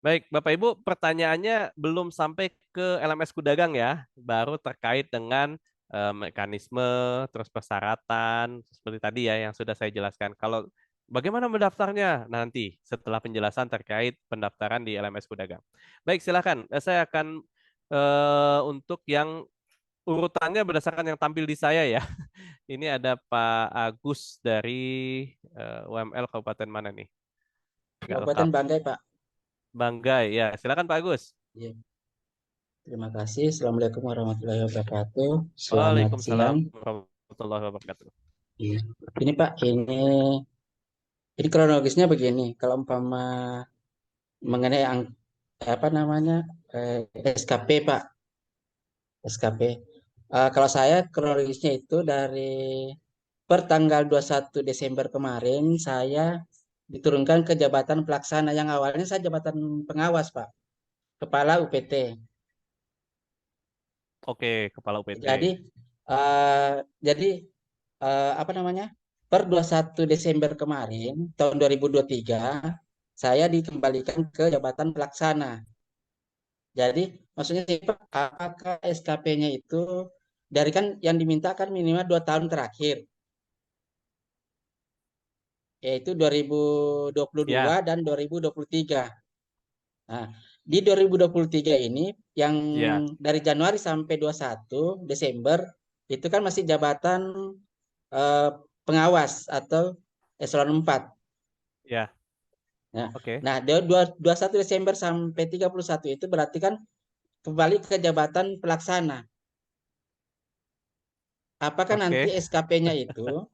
Baik, Bapak Ibu, pertanyaannya belum sampai ke LMS Kudagang ya, baru terkait dengan mekanisme, terus persyaratan, seperti tadi ya yang sudah saya jelaskan. Kalau bagaimana mendaftarnya nanti setelah penjelasan terkait pendaftaran di LMS Kudagang. Baik, silakan. Saya akan untuk yang urutannya berdasarkan yang tampil di saya ya. Ini ada Pak Agus dari UML Kabupaten mana nih? Nggak Kabupaten lengkap. Banggai, Pak. Banggai, ya. Silakan Pak Agus. Iya. Terima kasih. Assalamualaikum warahmatullahi wabarakatuh. Selamat Waalaikumsalam siang. warahmatullahi wabarakatuh. Iya. Ini Pak, ini kronologisnya begini. Kalau umpama mengenai apa namanya SKP, Pak, SKP. Kalau saya kronologisnya itu dari per tanggal 21 Desember kemarin saya diturunkan ke jabatan pelaksana yang awalnya saya jabatan pengawas, Pak, kepala UPT. Oke, Kepala UPT. Jadi eh, jadi apa namanya? Per 21 Desember kemarin tahun 2023 saya dikembalikan ke jabatan pelaksana. Jadi maksudnya sih, Pak, apakah SKP-nya itu dari kan yang diminta kan minimal 2 tahun terakhir, yaitu 2022 Ya, dan 2023. Nah, di 2023 ini yang ya, dari Januari sampai 21 Desember itu kan masih jabatan eh, pengawas atau eselon 4. ya. Nah, Oke, nah 21 Desember sampai 31 itu berarti kan kembali ke jabatan pelaksana. Apakah nanti oke. SKP-nya itu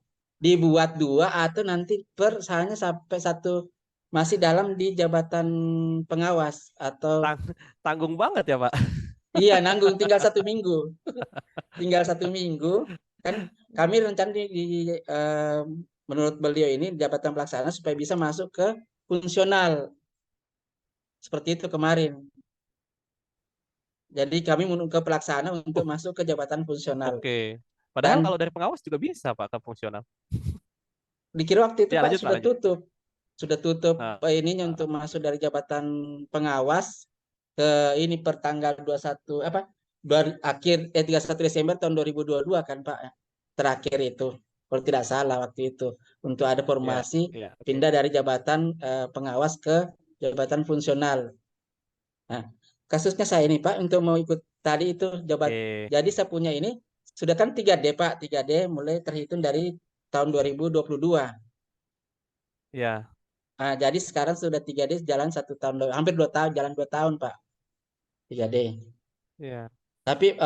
dibuat dua atau nanti per misalnya sampai satu masih dalam di jabatan pengawas atau Tang tanggung banget ya, Pak. iya nanggung tinggal 1 minggu, tinggal 1 minggu kan kami rencana menurut beliau ini jabatan pelaksana supaya bisa masuk ke fungsional seperti itu kemarin. Jadi kami menunggu ke pelaksana untuk Uh, masuk ke jabatan fungsional. oke. Padahal Dan kalau dari pengawas juga bisa, Pak, ke fungsional. dikira waktu itu Ya, Pak lanjut, Pak, lanjut. sudah tutup Nah, ininya ah, untuk masuk dari jabatan pengawas ke ini per tanggal 21 apa akhir 31 Desember tahun 2022 kan Pak, terakhir itu kalau tidak salah waktu itu untuk ada ya, formasi ya, oke. pindah dari jabatan pengawas ke jabatan fungsional. Nah, kasusnya saya ini Pak untuk mau ikut tadi itu Oke, jadi saya punya ini sudah kan 3D Pak, 3D mulai terhitung dari tahun 2022. ya, Nah, jadi sekarang sudah 3D jalan 1 tahun, hampir 2 tahun, jalan 2 tahun Pak, 3D. ya. Tapi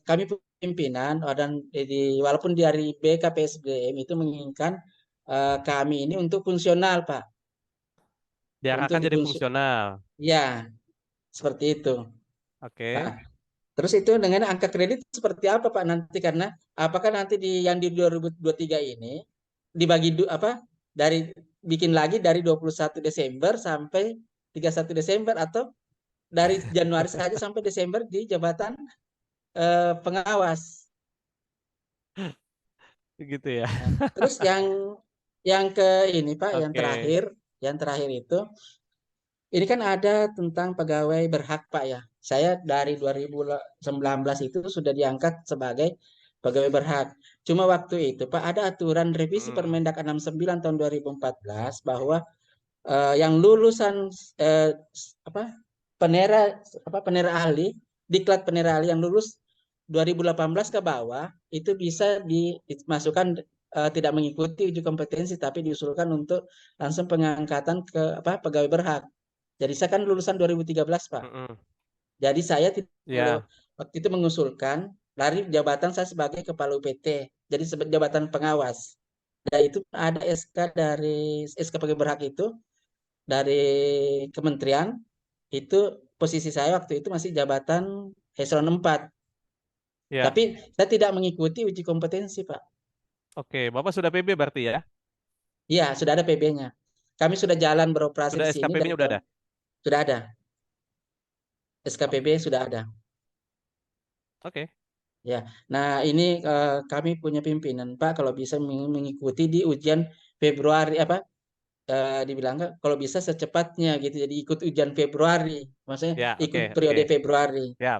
kami pimpinan dan walaupun dari BKPSDM itu menginginkan kami ini untuk fungsional Pak, untuk Diarahkan di jadi fungsional. ya seperti itu. Oke. Nah, terus itu dengan angka kredit seperti apa Pak nanti karena apakah nanti di yang di 2023 ini dibagi apa dari bikin lagi dari 21 Desember sampai 31 Desember atau dari Januari saja sampai Desember di jabatan pengawas. Gitu ya. Nah, terus yang ke ini Pak, Oke. yang terakhir itu ini kan ada tentang pegawai berhak Pak ya. Saya dari 2019 itu sudah diangkat sebagai pegawai berhak. Cuma waktu itu Pak ada aturan revisi Mm-mm. Permendak 69 tahun 2014 bahwa yang lulusan eh, apa penera penera ahli diklat penera ahli yang lulus 2018 ke bawah itu bisa dimasukkan tidak mengikuti uji kompetensi tapi diusulkan untuk langsung pengangkatan ke pegawai berhak. Jadi saya kan lulusan 2013 Pak. Mm-mm. Jadi saya Ya, waktu itu mengusulkan dari jabatan saya sebagai kepala UPT jadi jabatan pengawas. Dan itu ada SK dari SK pegawai berhak itu dari kementerian itu posisi saya waktu itu masih jabatan eselon 4. ya. Tapi saya tidak mengikuti uji kompetensi, Pak. Oke, Bapak sudah PB berarti ya? Iya, sudah ada PB-nya. Kami sudah jalan beroperasi Sudah di sini dari SKPB-nya udah tahun ada? sudah ada. SKPB Oke. sudah ada. Oke. Ya. Nah, ini kami punya pimpinan, Pak, kalau bisa mengikuti di ujian Februari dibilang nggak, kalau bisa secepatnya gitu. Jadi ikut ujian Februari, maksudnya Ya, oke, ikut oke. periode Februari. Ya,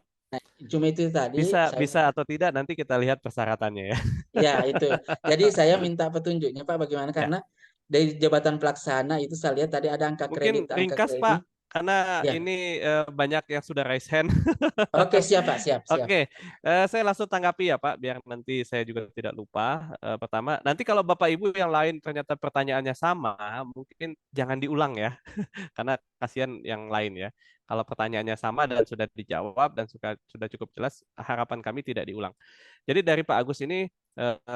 Cuma itu tadi bisa saya, bisa atau tidak nanti kita lihat persyaratannya ya. ya itu. Jadi saya minta petunjuknya Pak bagaimana, Ya, karena dari jabatan pelaksana itu saya lihat tadi ada mungkin angka ringkas Pak, kredit. karena Ya, ini banyak yang sudah raise hand. oke siap Pak, siap siap. Oke, saya langsung tanggapi ya Pak, biar nanti saya juga tidak lupa. Pertama, nanti kalau Bapak Ibu yang lain ternyata pertanyaannya sama, mungkin jangan diulang ya, karena kasihan yang lain ya. Kalau pertanyaannya sama dan sudah dijawab dan sudah cukup jelas, harapan kami tidak diulang. Jadi dari Pak Agus ini,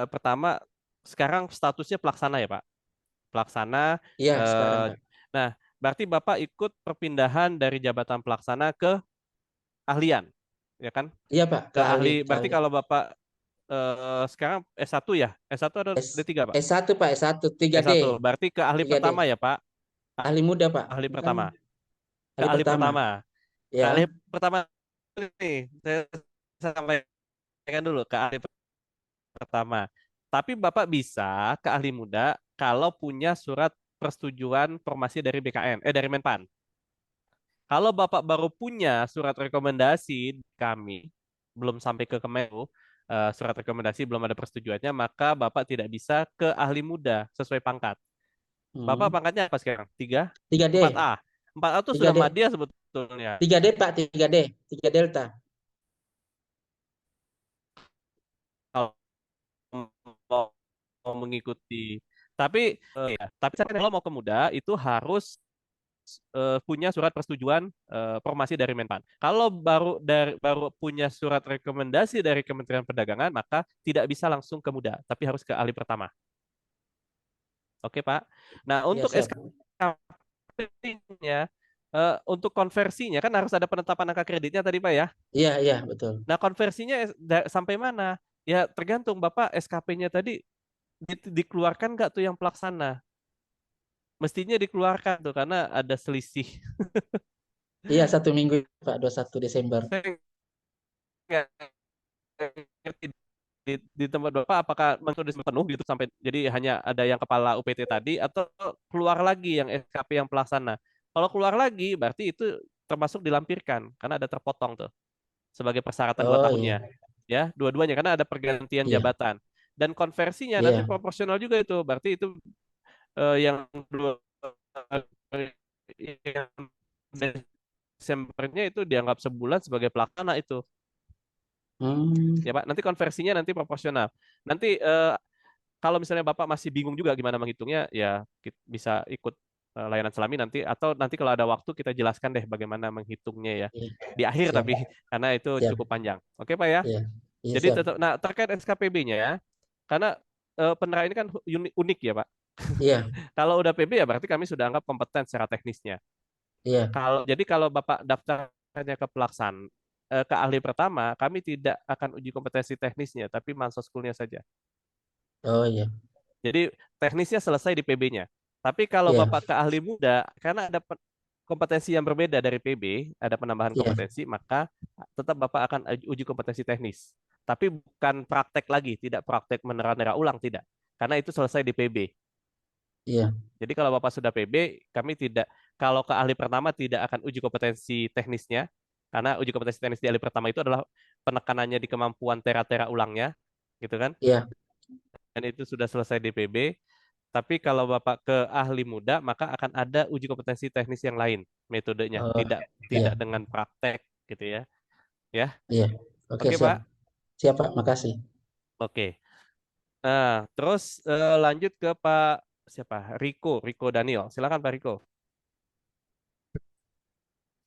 pertama, sekarang statusnya pelaksana ya Pak? Pelaksana. Iya sekarang eh, Pak. nah, berarti Bapak ikut perpindahan dari jabatan pelaksana ke ahlian, ya kan? Iya Pak, Ke ahli. ke Berarti ahli. kalau Bapak sekarang S1 ya? S1 atau S D3, Pak? S1 Pak, S1 3D. S1. Berarti ke ahli 3D. pertama ya, Pak? Ahli muda Pak, Ahli bukan pertama. Ke ahli ahli pertama. pertama. Ke ahli Ya. pertama nih, saya sampaikan dulu ke ahli pertama. Tapi Bapak bisa ke ahli muda kalau punya surat persetujuan formasi dari BKN, dari Menpan. Kalau Bapak baru punya surat rekomendasi kami, belum sampai ke Kemenlu, surat rekomendasi belum ada persetujuannya, maka Bapak tidak bisa ke ahli muda sesuai pangkat. Bapak Hmm. pangkatnya apa sekarang? 3? 3D. 4A. 4A itu sudah 3D. madya sebetulnya. 3D Pak, 3D. 3 Delta. Kalau mau mengikuti. Tapi tapi saya kalau mau ke muda itu harus punya surat persetujuan formasi dari Menpan. Kalau baru punya surat rekomendasi dari Kementerian Perdagangan, maka tidak bisa langsung ke muda, tapi harus ke ahli pertama. Oke, Pak. Nah, Ya untuk siap. SKP-nya, untuk konversinya kan harus ada penetapan angka kreditnya tadi, Pak ya. Iya, iya, betul. Nah, konversinya sampai mana? Ya, tergantung Bapak SKP-nya tadi dikeluarkan nggak tuh yang pelaksana? Mestinya dikeluarkan tuh karena ada selisih. Iya, 1 minggu Pak, 21 Desember. Saya nggak ngerti di tempat Bapak apakah sudah penuh gitu sampai jadi hanya ada yang kepala UPT tadi atau keluar lagi yang SKP yang pelaksana. Kalau keluar lagi berarti itu termasuk dilampirkan karena ada terpotong tuh sebagai persyaratan 2 tahunnya. Oh iya, Ya, dua-duanya karena ada pergantian iya, jabatan. Dan konversinya nanti iya. proporsional juga itu. Berarti itu yang dua yang Desembernya itu dianggap sebulan sebagai pelaksana itu. Hmm, Ya Pak, nanti konversinya nanti proporsional. Nanti kalau misalnya Bapak masih bingung juga gimana menghitungnya, ya bisa ikut layanan Selami nanti atau nanti kalau ada waktu kita jelaskan deh bagaimana menghitungnya ya. iya. Di akhir Siap, tapi karena itu siap. cukup panjang. Oke Pak ya. Iya, iya Jadi siap. tetap nah terkait SKPB-nya ya. Karena penerima ini kan unik ya Pak. Iya, Kalau udah PB ya berarti kami sudah anggap kompeten secara teknisnya. iya. Jadi kalau Bapak daftarnya ke ke ahli pertama, kami tidak akan uji kompetensi teknisnya, tapi mansoskulnya saja. Oh iya, Jadi teknisnya selesai di PB-nya. Tapi kalau iya, Bapak ke ahli muda, karena ada kompetensi yang berbeda dari PB, ada penambahan iya, kompetensi, maka tetap Bapak akan uji kompetensi teknis. Tapi bukan praktek lagi, tidak praktek menera-nera ulang, tidak. Karena itu selesai di PB. iya, Jadi kalau Bapak sudah PB, kami tidak, kalau ke ahli pertama tidak akan uji kompetensi teknisnya, karena uji kompetensi teknis di ahli pertama itu adalah penekanannya di kemampuan tera-tera ulangnya, gitu kan? iya. Dan itu sudah selesai di PB. Tapi kalau Bapak ke ahli muda, maka akan ada uji kompetensi teknis yang lain metodenya, Oh tidak tidak iya, dengan praktek gitu ya. Ya, iya. Oke oke siap, Pak. siap Pak. Makasih. Oke. Nah, terus lanjut ke Pak siapa? Riko Daniel. Silakan Pak Riko.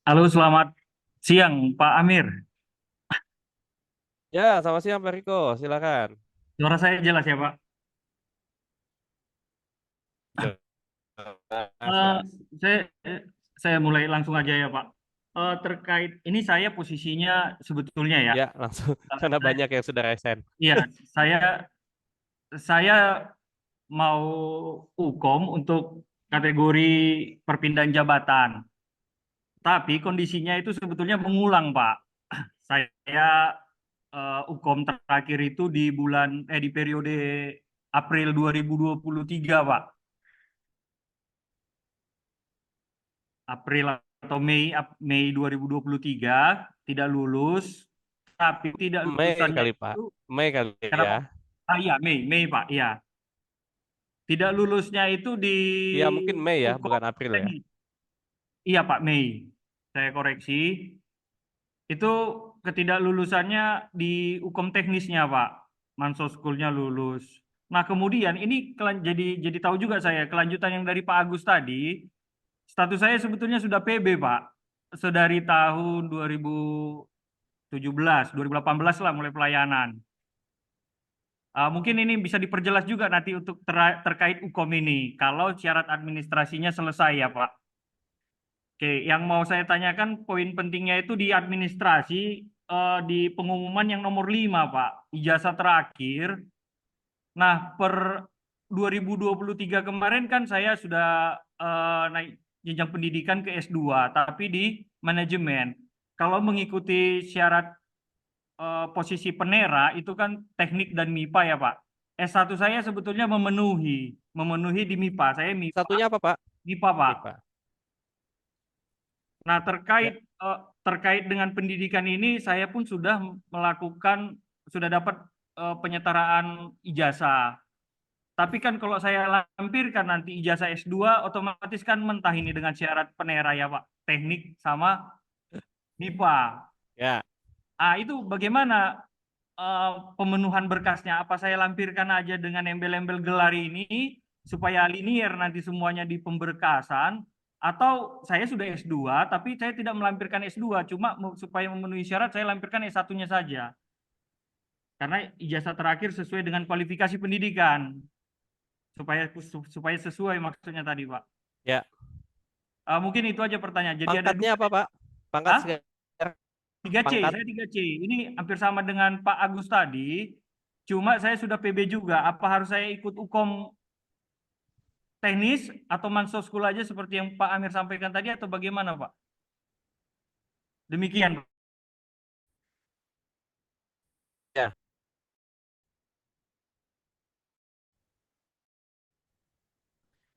Halo, selamat siang Pak Amir. Ya, selamat siang Pak Riko. Silakan. Suara saya jelas ya Pak. Jelas, Eh, jelas. saya saya mulai langsung aja ya Pak. Terkait ini saya posisinya sebetulnya ya. Ya, langsung karena Saya, banyak yang sudah resen. iya, saya mau Ukom untuk kategori perpindahan jabatan. Tapi kondisinya itu sebetulnya mengulang Pak. Saya Ukom terakhir itu di periode April 2023 Pak. April atau Mei 2023 tidak lulus, tapi tidak Mei lulusannya kali Pak. itu Mei kali ya. kenapa? Ah iya, Mei Pak, iya. Tidak lulusnya itu di Ya mungkin Mei ya, hukum bukan April ya. teknik. Iya Pak, Mei. Saya koreksi. Itu ketidaklulusannya di hukum teknisnya Pak. Manso School-nya lulus. Nah kemudian ini jadi tahu juga saya kelanjutan yang dari Pak Agus tadi. Status saya sebetulnya sudah PB Pak. Sedari tahun 2017, 2018 lah mulai pelayanan. Mungkin ini bisa diperjelas juga nanti untuk terkait UKOM ini. Kalau syarat administrasinya selesai ya Pak. Oke, yang mau saya tanyakan poin pentingnya itu di administrasi, di pengumuman yang nomor 5 Pak, ijazah terakhir. Nah, per 2023 kemarin kan saya sudah naik jenjang pendidikan ke S2, tapi di manajemen. Kalau mengikuti syarat posisi penera itu kan teknik dan MIPA ya Pak. S1 saya sebetulnya memenuhi di MIPA. Saya MIPA, Satunya apa Pak? MIPA Pak. MIPA. Nah, Ya. terkait dengan pendidikan ini, saya pun sudah sudah dapat penyetaraan ijazah. Tapi kan kalau saya lampirkan nanti ijazah S2, otomatis kan mentah ini dengan syarat penera ya Pak, teknik sama MIPA. Ya. Itu bagaimana pemenuhan berkasnya? Apa saya lampirkan aja dengan embel-embel gelar ini supaya linier nanti semuanya di pemberkasan, atau saya sudah S2 tapi saya tidak melampirkan S2, cuma supaya memenuhi syarat saya lampirkan S1-nya saja. Karena ijazah terakhir sesuai dengan kualifikasi pendidikan supaya sesuai maksudnya tadi, Pak. Ya. Mungkin itu aja pertanyaan. Jadi ada Pangkatnya dua. apa Pak? Pangkat Hah? sekarang 3C, pangkat. saya 3C. Ini hampir sama dengan Pak Agus tadi. Cuma saya sudah PB juga. Apa harus saya ikut UKOM teknis atau Manso School aja seperti yang Pak Amir sampaikan tadi atau bagaimana Pak? Demikian. Ya.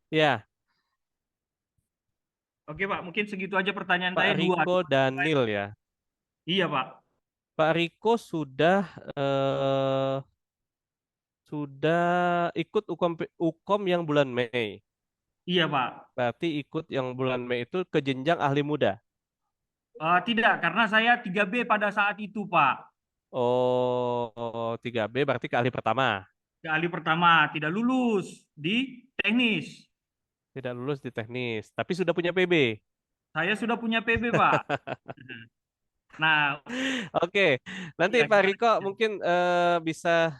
Ya, Oke Pak, mungkin segitu aja pertanyaan Pak saya dua. Riko Daniel ya. Iya Pak. Pak Riko sudah ikut UKOM yang bulan Mei. Iya Pak. Berarti ikut yang bulan Mei itu ke jenjang ahli muda. Tidak, karena saya 3B pada saat itu Pak. Oh, 3B berarti ke ahli pertama. Kali pertama tidak lulus di teknis. Tidak lulus di teknis, tapi sudah punya PB. Saya sudah punya PB Pak. Nah, Oke, nanti ya Pak gimana? Riko mungkin bisa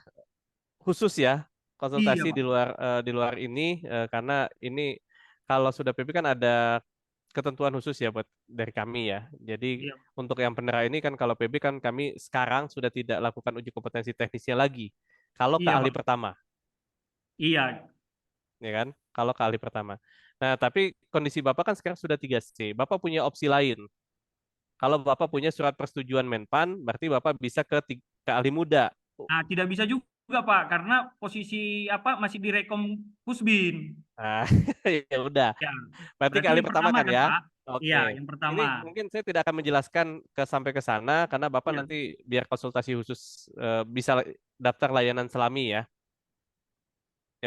khusus ya Iya konsultasi Pak. di luar ini karena ini kalau sudah PP kan ada ketentuan khusus ya buat dari kami ya. Jadi Iya, untuk yang penera ini kan kalau PB kan kami sekarang sudah tidak lakukan uji kompetensi teknisnya lagi. Kalau ke iya ahli Pak. pertama, Iya. ya kan? Kalau ke ahli pertama. Nah, tapi kondisi Bapak kan sekarang sudah 3C. Bapak punya opsi lain. Kalau Bapak punya surat persetujuan Menpan, berarti Bapak bisa ke ahli muda. Nah, tidak bisa juga Pak karena posisi apa masih direkom Pusbin. Nah, ya udah. Ya. Berarti Berarti kali yang pertama pertama kan kan ya? Pak? Iya, Oke. yang Ini pertama. mungkin saya tidak akan menjelaskan sampai ke sana karena Bapak Iya. nanti biar konsultasi khusus bisa daftar layanan selami ya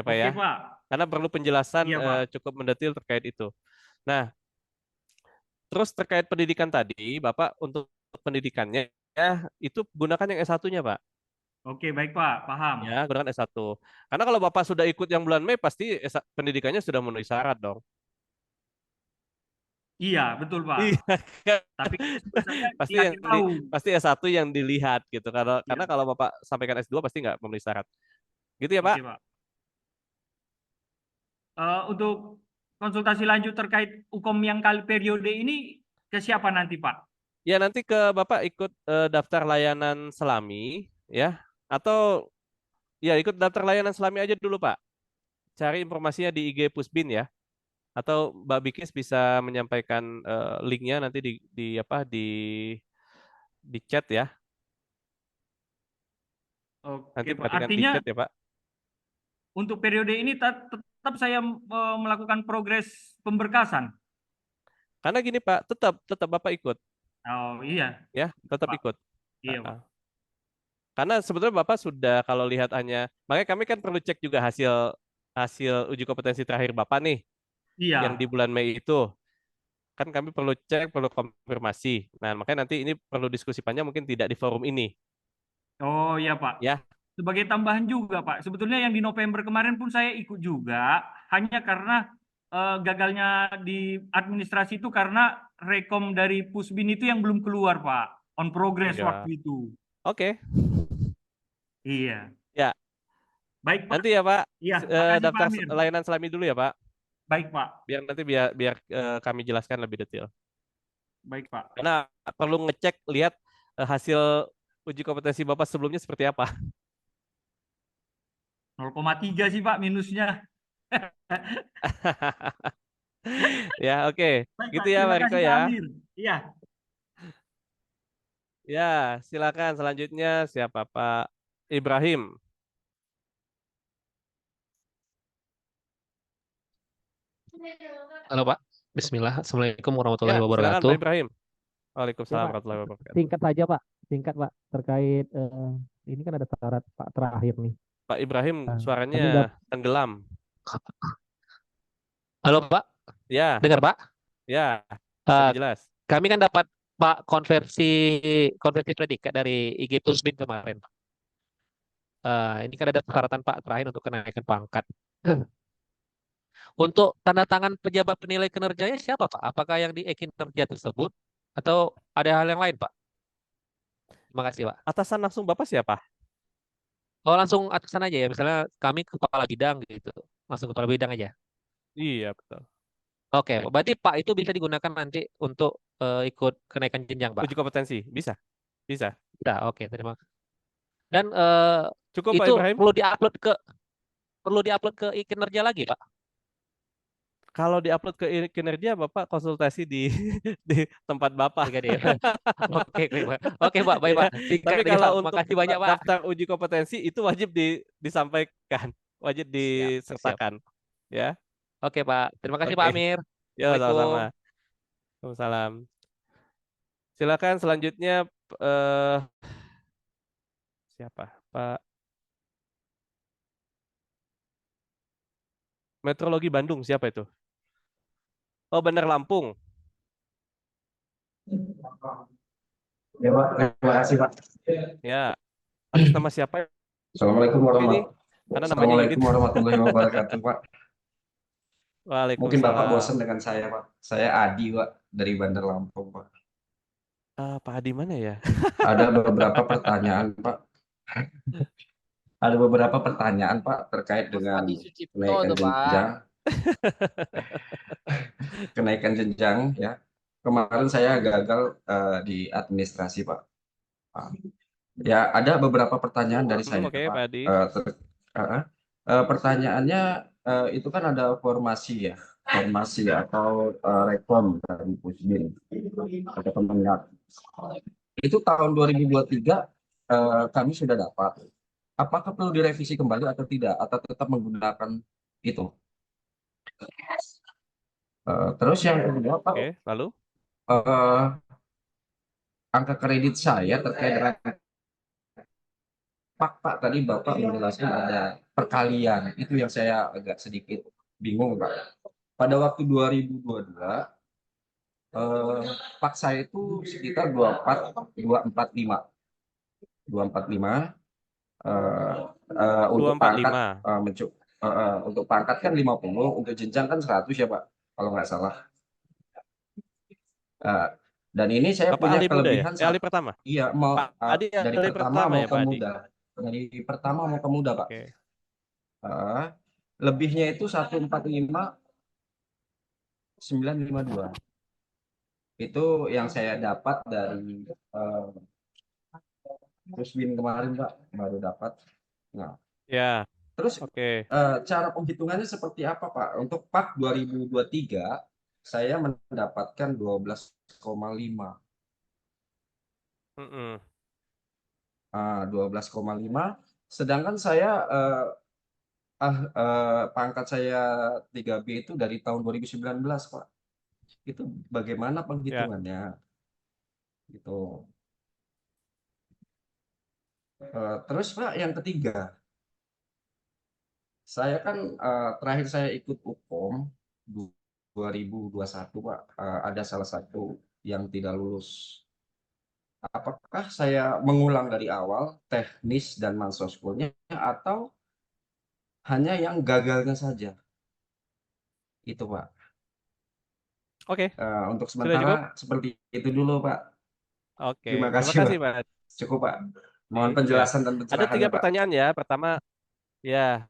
Pak ya. Oke Pak. Karena perlu penjelasan Iya Pak. cukup mendetil terkait itu. Nah, terus terkait pendidikan tadi, Bapak untuk pendidikannya ya itu gunakan yang S1-nya, Pak. Oke, baik Pak, paham. Ya, gunakan S1. Karena kalau Bapak sudah ikut yang bulan Mei pasti pendidikannya sudah memenuhi syarat dong. Iya, betul Pak. Iya, Tapi saya pasti yang dikasih tahu. pasti S1 yang dilihat gitu karena Iya, kalau Bapak sampaikan S2 pasti nggak memenuhi syarat. Gitu ya, Pak? oke Pak. Untuk konsultasi lanjut terkait UKOM yang kali periode ini ke siapa nanti Pak? Ya nanti ke Bapak ikut daftar layanan selami ya atau ya ikut daftar layanan selami aja dulu, Pak. Cari informasinya di IG Pusbin ya. Atau Mbak Bikis bisa menyampaikan linknya nanti di apa di chat ya. Nanti Oke Pak. perhatikan di Artinya chat ya, Pak. untuk periode ini tetap saya melakukan progres pemberkasan. Karena gini Pak, tetap Bapak ikut, Oh iya, ya, tetap Pak. ikut. Iya, Pak. Karena sebetulnya Bapak sudah kalau lihat hanya, makanya kami kan perlu cek juga hasil hasil uji kompetensi terakhir Bapak nih, yang di Iya. bulan Mei itu. Kan kami perlu cek, perlu konfirmasi. Nah, makanya nanti ini perlu diskusi panjang mungkin tidak di forum ini, Oh iya, Pak. ya. Sebagai tambahan juga, Pak. Sebetulnya yang di November kemarin pun saya ikut juga, hanya karena gagalnya di administrasi itu karena rekom dari Pusbin itu yang belum keluar, Pak. On progress Iya. waktu itu. Oke. Iya. Ya, Baik, Pak. nanti ya Pak, Iya, makasih Pak daftar Amir. layanan Selami dulu ya Pak. Baik, Pak. Biar nanti biar biar kami jelaskan lebih detail. Baik, Pak. Karena perlu ngecek lihat hasil uji kompetensi Bapak sebelumnya seperti apa. 0,3 sih, Pak, minusnya. Ya, oke. Baik, Pak. Gitu ya Terima Pak Riko kasih, Pak ya. Amir. Iya. Ya, silakan selanjutnya siapa Pak Ibrahim. Halo Pak, Bismillah. Assalamualaikum Ya, warahmatullahi silakan wabarakatuh. Pak Ibrahim. Ya Waalaikumsalam Pak, warahmatullahi wabarakatuh. singkat saja Pak, singkat Pak, terkait ini kan ada syarat Pak terakhir nih. Pak Ibrahim Nah, suaranya kami dapat tenggelam. Halo Pak, Ya, dengar Pak? ya, Eh, lebih jelas. kami kan dapat Pak konversi predikat dari IG Pusbin kemarin. Ini kan ada persyaratan Pak terakhir untuk kenaikan pangkat. Untuk tanda tangan pejabat penilai kinerjanya siapa Pak? Apakah yang di kinerja tersebut atau ada hal yang lain Pak? Terima kasih Pak. Atasan langsung Bapak siapa? Oh langsung atasan aja ya, misalnya kami kepala bidang gitu, langsung kepala bidang aja. Iya, betul. Oke, berarti Pak itu bisa digunakan nanti untuk ikut kenaikan jenjang, Pak. Uji kompetensi, bisa, bisa. Bisa, oke, terima kasih. Dan Cukup Pak itu Ibrahim. perlu diupload ke kinerja lagi, Pak. Kalau diupload ke kinerja, Bapak konsultasi di di tempat Bapak. Oke, deh. Oke, Pak. Oke, Pak, baik, Pak. Singkat Tapi aja, Pak. kalau untuk Makasih banyak, Pak. daftar uji kompetensi itu wajib disampaikan, wajib Siap, siap. disertakan, ya. Oke, Pak. Terima kasih, Pak Oke. Amir. Ya, Assalamualaikum. sama-sama. Waalaikumsalam. Silakan selanjutnya eh siapa? Pak Meteorologi Bandung siapa itu? Oh, Bandar Lampung. Ya Pak, terima kasih Pak. Ya. Atas nama siapa Assalamualaikum ini? Karena namanya Yudit. warahmatullahi wabarakatuh Pak. Mungkin Bapak bosan Waalaikumsalam. dengan saya Pak. Saya Adi Pak, dari Bandar Lampung Pak. Pak Adi mana ya? Ada beberapa pertanyaan Pak. Ada beberapa pertanyaan Pak terkait dengan kenaikan jenjang. Kenaikan jenjang ya. Kemarin saya gagal di administrasi Pak. Ya, ada beberapa pertanyaan dari saya Oke, Pak. Pak Adi. Pertanyaannya itu kan ada formasi atau rekom dari Pusbin atau Kemendak. Itu tahun 2023 kami sudah dapat. Apakah perlu direvisi kembali atau tidak? Atau tetap menggunakan itu? Terus yang kedua Pak, Oke, lalu? angka kredit saya terkait dengan Pak, tadi Bapak menjelaskan ada perkalian. Itu yang saya agak sedikit bingung, Pak. Pada waktu 2022, Pak saya itu sekitar 245. 245 untuk pangkat 245. untuk pangkat kan 50, untuk jenjang kan 100 ya, Pak. Kalau nggak salah. Dan ini saya Bapak punya ahli muda ya? kelebihan Ahli pertama? iya, mau Pak Adi dari ahli pertama pertama mau ya, ke Pak Adi? muda. Dari pertama mau ke muda, Pak. Oke. Lebihnya itu 145.952. Itu yang saya dapat dari Pusbin kemarin, Pak, baru dapat. Nah, Ya, terus oke. cara penghitungannya seperti apa, Pak? Untuk PAK 2023 saya mendapatkan 12,5. 12,5. Sedangkan saya pangkat saya 3B itu dari tahun 2019, Pak. itu bagaimana Ya. penghitungannya gitu. Terus Pak, yang ketiga, saya kan terakhir saya ikut UKOM 2021 Pak, ada salah satu yang tidak lulus. Apakah saya mengulang dari awal teknis dan mansoskulnya atau hanya yang gagalnya saja? Itu Pak. Oke, Untuk sudah cukup? sementara seperti itu dulu Pak. Oke, Terima terima kasih kasih Pak. Pak. Cukup Pak. Mohon Ya, penjelasan dan ada 3 pencerahannya Pak. pertanyaan ya. Pertama, ya,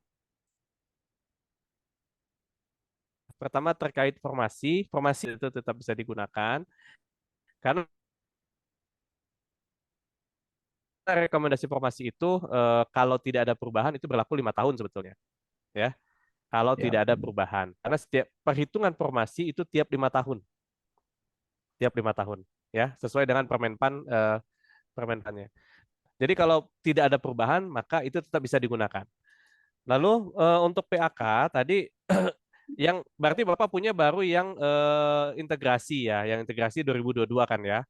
pertama terkait formasi. Formasi itu tetap bisa digunakan karena rekomendasi formasi itu kalau tidak ada perubahan itu berlaku 5 tahun sebetulnya, ya. Kalau Ya. tidak ada perubahan, karena setiap perhitungan formasi itu tiap 5 tahun, ya, sesuai dengan Permenpannya. Jadi kalau tidak ada perubahan maka itu tetap bisa digunakan. Lalu untuk PAK tadi yang berarti Bapak punya baru yang integrasi ya, yang integrasi 2022 kan ya.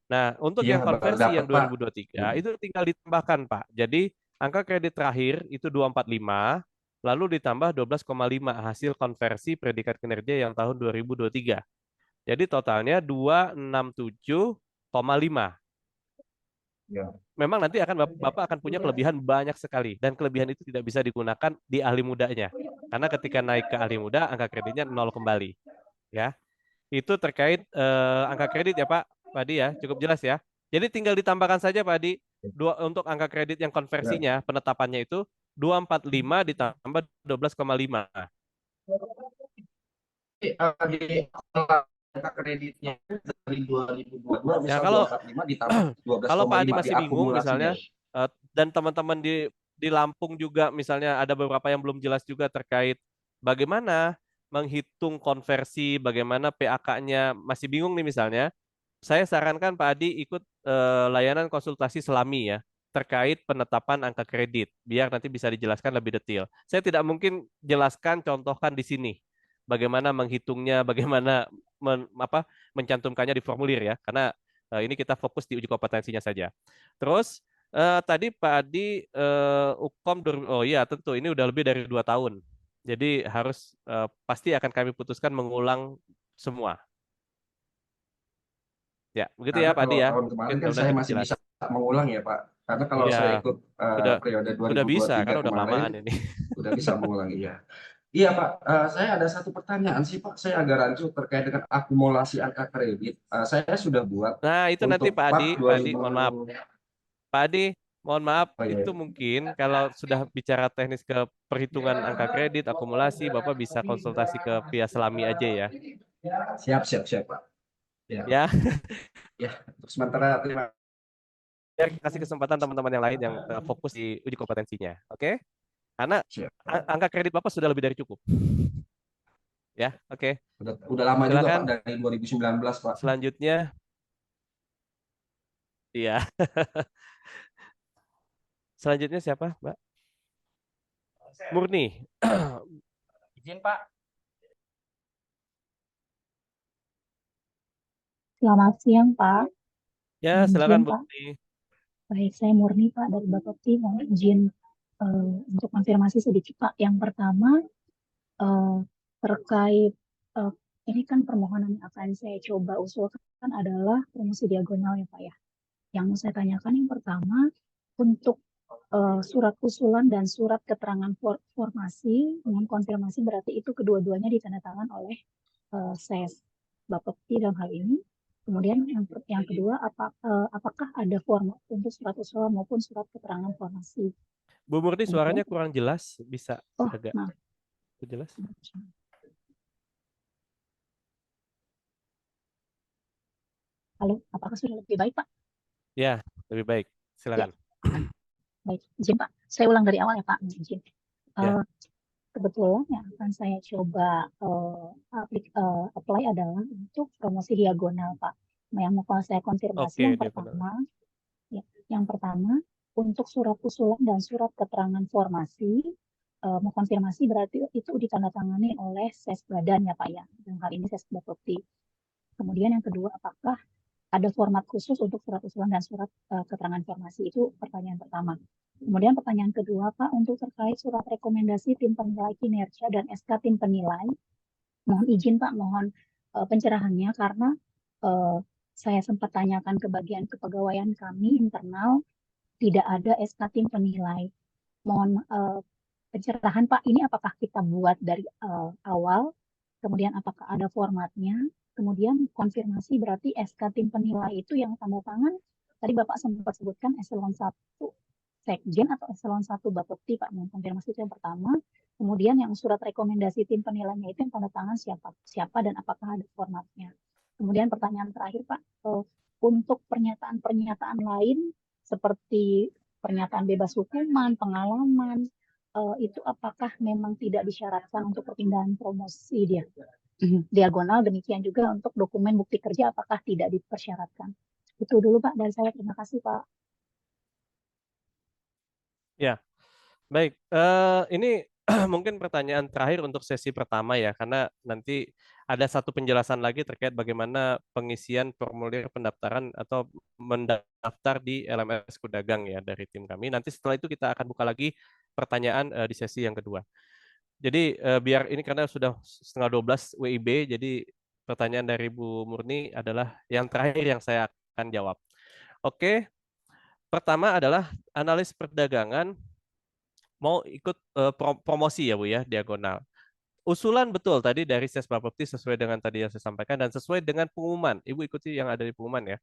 Nah, untuk Iya, yang baru konversi dapat yang Pak. 2023 itu tinggal ditambahkan, Pak. Jadi angka kredit terakhir itu 245, lalu ditambah 12,5 hasil konversi predikat kinerja yang tahun 2023. Jadi totalnya 267,5. Ya. Memang nanti Bapak akan punya kelebihan banyak sekali dan kelebihan itu tidak bisa digunakan di ahli mudanya. Karena ketika naik ke ahli muda angka kreditnya 0 kembali, ya. Itu terkait angka kredit ya Pak Adi ya, cukup jelas ya. Jadi tinggal ditambahkan saja Pak Adi untuk angka kredit yang Ya. konversinya penetapannya itu 245 ditambah 12,5. Di angka kreditnya dari 2022 Ya misal kalau 245 ditambah kalau Pak Adi 12,5 masih bingung diakumulasinya. misalnya dan teman-teman di Lampung juga misalnya ada beberapa yang belum jelas juga terkait bagaimana menghitung konversi, bagaimana PAK-nya masih bingung nih misalnya, saya sarankan Pak Adi ikut layanan konsultasi Selami ya terkait penetapan angka kredit biar nanti bisa dijelaskan lebih detail. Saya tidak mungkin jelaskan contohkan di sini bagaimana menghitungnya, bagaimana mencantumkannya di formulir ya karena ini kita fokus di uji kompetensinya saja. Terus tadi Pak Adi UKOM oh iya tentu ini udah lebih dari 2 tahun. Jadi harus pasti akan kami putuskan mengulang semua. Ya, begitu ya Karena Pak kalau Adi ya. tahun Mungkin kemarin kan mudah-mudahan saya cukup masih jelas. bisa mengulang ya Pak. Karena kalau Iya, saya ikut sudah periode sudah bisa 2023 karena udah kemarin kelamaan ini. udah bisa mengulang, iya. Iya Pak, saya ada satu pertanyaan sih Pak, saya agak rancu terkait dengan akumulasi angka kredit. Saya sudah buat Nah, itu nanti untuk PAK Pak Adi, 2000. mohon maaf. Pak Adi, mohon maaf, Oh, iya. itu mungkin kalau sudah bicara teknis ke perhitungan angka kredit, akumulasi, Bapak bisa konsultasi ke pihak Selami aja ya. Siap Pak. Ya. Ya, Ya, untuk sementara terima biar kasih kesempatan teman-teman yang lain yang fokus di uji kompetensinya. Oke? Karena siap. angka kredit Bapak sudah lebih dari cukup. Ya, oke. Udah lama juga Pak Silakan dari 2019 Pak. selanjutnya. Iya. Selanjutnya siapa, Mbak? Murni. Izin Pak. Selamat siang, Pak. Ya, Mohon silakan izin, Pak. Murni. Baik, saya Murni, Pak, dari Bapepti. Mohon izin untuk konfirmasi sedikit, Pak. Yang pertama, terkait ini kan permohonan yang akan saya coba usulkan adalah promosi diagonal ya, Pak ya. Yang mau saya tanyakan yang pertama, untuk surat usulan dan surat keterangan formasi dengan konfirmasi berarti itu kedua-duanya ditandatangan oleh SES Bapepti dalam hal ini. Kemudian yang kedua, apakah ada format untuk surat usulan maupun surat keterangan formasi? Bu Murni Kemudian, suaranya kurang jelas, bisa oh, agak nah, jelas? halo, apakah sudah lebih baik, Pak? Ya, lebih baik. Silakan. Baik, izin Pak. Saya ulang dari awal ya Pak. Izin. Ya. Kebetulan yang akan saya coba apply adalah untuk promosi diagonal Pak. Nah, yang mau saya konfirmasi Oke, yang diagonal. pertama, ya, yang pertama untuk surat usulan dan surat keterangan formasi, mau konfirmasi berarti itu ditandatangani oleh SES Badan ya Pak ya. Dalam hal ini SES Bapepti. Kemudian yang kedua, apakah ada format khusus untuk surat usulan dan surat keterangan informasi? Itu pertanyaan pertama. Kemudian pertanyaan kedua, Pak, untuk terkait surat rekomendasi tim penilai kinerja dan SK tim penilai, mohon izin Pak, mohon pencerahannya karena saya sempat tanyakan ke bagian kepegawaian kami internal, tidak ada SK tim penilai. Mohon pencerahan Pak, ini apakah kita buat dari awal, kemudian apakah ada formatnya, kemudian konfirmasi berarti SK tim penilai itu yang tanda tangan, tadi Bapak sempat sebutkan eselon 1 Sekjen atau eselon 1 Bapepti, Pak, mohon konfirmasi itu yang pertama. Kemudian yang surat rekomendasi tim penilainya itu yang tanda tangan siapa dan apakah ada formatnya. Kemudian pertanyaan terakhir Pak, untuk pernyataan-pernyataan lain seperti pernyataan bebas hukuman, pengalaman, itu apakah memang tidak disyaratkan untuk perpindahan promosi dia diagonal, demikian juga untuk dokumen bukti kerja apakah tidak dipersyaratkan. Itu dulu Pak dari saya, terima kasih Pak. Ya, baik. Ini mungkin pertanyaan terakhir untuk sesi pertama ya, karena nanti ada satu penjelasan lagi terkait bagaimana pengisian formulir pendaftaran atau mendaftar di LMS Kudagang ya dari tim kami. Nanti setelah itu kita akan buka lagi pertanyaan di sesi yang kedua. Jadi biar ini karena sudah setengah 12 WIB, jadi pertanyaan dari Bu Murni adalah yang terakhir yang saya akan jawab. Oke, pertama adalah analis perdagangan mau ikut promosi ya Bu ya, diagonal. Usulan betul tadi dari Ses Bapepti sesuai dengan tadi yang saya sampaikan dan sesuai dengan pengumuman. Ibu ikuti yang ada di pengumuman ya.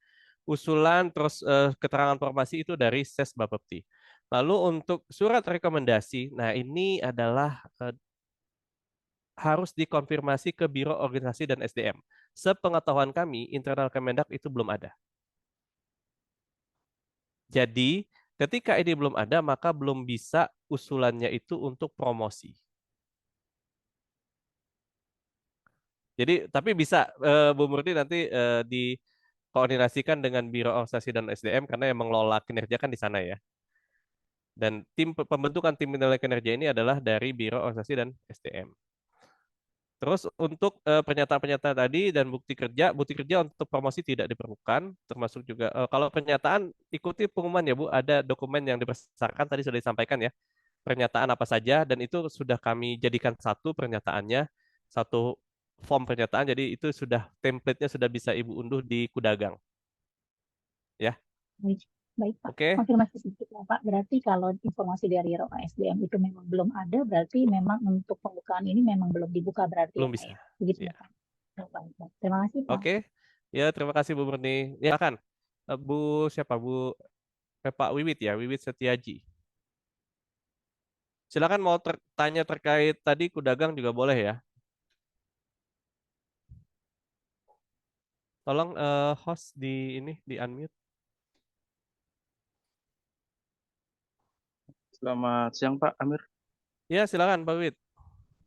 Usulan terus keterangan formasi itu dari Ses Bapepti. Lalu untuk surat rekomendasi, nah ini adalah harus dikonfirmasi ke Biro Organisasi dan SDM. Sepengetahuan kami, internal Kemendak itu belum ada. Jadi, ketika ini belum ada, maka belum bisa usulannya itu untuk promosi. Jadi, tapi bisa Bu Murni nanti dikoordinasikan dengan Biro Organisasi dan SDM karena yang mengelola kinerja kan di sana ya. Dan tim pembentukan tim penilai kinerja ini adalah dari Biro Organisasi dan SDM. Terus untuk pernyataan-pernyataan tadi dan bukti kerja untuk promosi tidak diperlukan, termasuk juga kalau pernyataan ikuti pengumuman ya Bu, ada dokumen yang dibesarkan tadi sudah disampaikan ya, pernyataan apa saja dan itu sudah kami jadikan satu pernyataannya, satu form pernyataan, jadi itu sudah template-nya sudah bisa Ibu unduh di Kudagang. Ya. Baik Pak, Oke. konfirmasi sedikit ya Pak, berarti kalau informasi dari SDM itu memang belum ada, berarti memang untuk pembukaan ini memang belum dibuka berarti Belum ya Pak bisa. ya? Begitu Ya. Pak. Baik. Terima kasih Pak. Oke. Ya, terima kasih Bu Murni. Ya kan. Bu siapa? Bu Pak Wiwit ya, Wiwit Setiaji. Silakan mau tanya terkait tadi Kudagang juga boleh ya. Tolong host di ini di unmute. Selamat siang Pak Amir. Ya, silakan Pak Wiwit.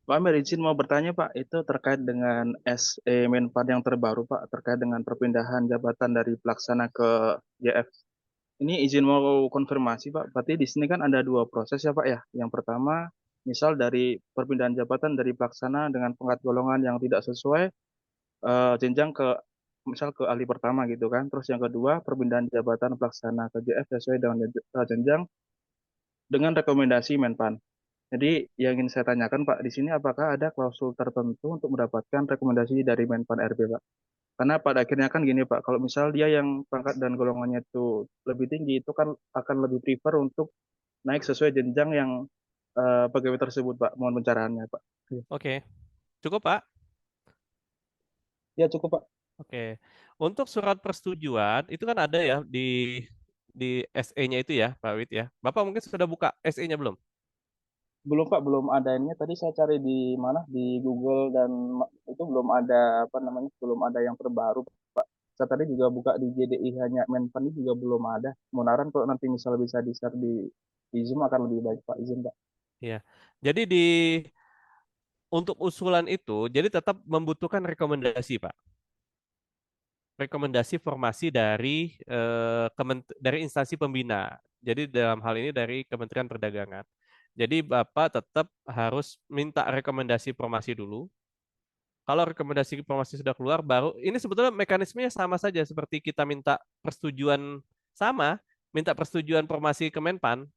Pak Amir izin mau bertanya Pak, itu terkait dengan SE Menpad yang terbaru Pak, terkait dengan perpindahan jabatan dari pelaksana ke JF. Ini izin mau konfirmasi Pak, berarti di sini kan ada dua proses ya Pak ya. Yang pertama, misal dari perpindahan jabatan dari pelaksana dengan pangkat golongan yang tidak sesuai jenjang ke misal ke ahli pertama gitu kan. Terus yang kedua, perpindahan jabatan pelaksana ke JF sesuai dengan jenjang dengan rekomendasi Menpan. Jadi yang ingin saya tanyakan Pak, di sini apakah ada klausul tertentu untuk mendapatkan rekomendasi dari Menpan RB Pak? Karena pada akhirnya kan gini Pak, kalau misal dia yang pangkat dan golongannya itu lebih tinggi, itu kan akan lebih prefer untuk naik sesuai jenjang yang pegawai tersebut Pak. Mohon pencerahannya Pak. Oke. Cukup Pak? Ya cukup Pak. Oke. Untuk surat persetujuan itu kan ada ya di SE-nya itu ya, Pak Wid ya. Bapak mungkin sudah buka SE-nya belum? Belum Pak, belum ada ini. Tadi saya cari di mana di Google dan itu belum ada apa namanya, belum ada yang terbaru Pak. Saya tadi juga buka di JDI hanya Menpan ini juga belum ada. Mudah-mudahan kalau nanti misal bisa di-share di Zoom akan lebih baik Pak, izin Pak. Iya. Jadi untuk usulan itu jadi tetap membutuhkan rekomendasi, Pak. Rekomendasi formasi dari dari instansi pembina. Jadi dalam hal ini dari Kementerian Perdagangan. Jadi Bapak tetap harus minta rekomendasi formasi dulu. Kalau rekomendasi informasi sudah keluar, baru ini sebetulnya mekanismenya sama saja seperti kita minta persetujuan minta persetujuan formasi Kemenpan.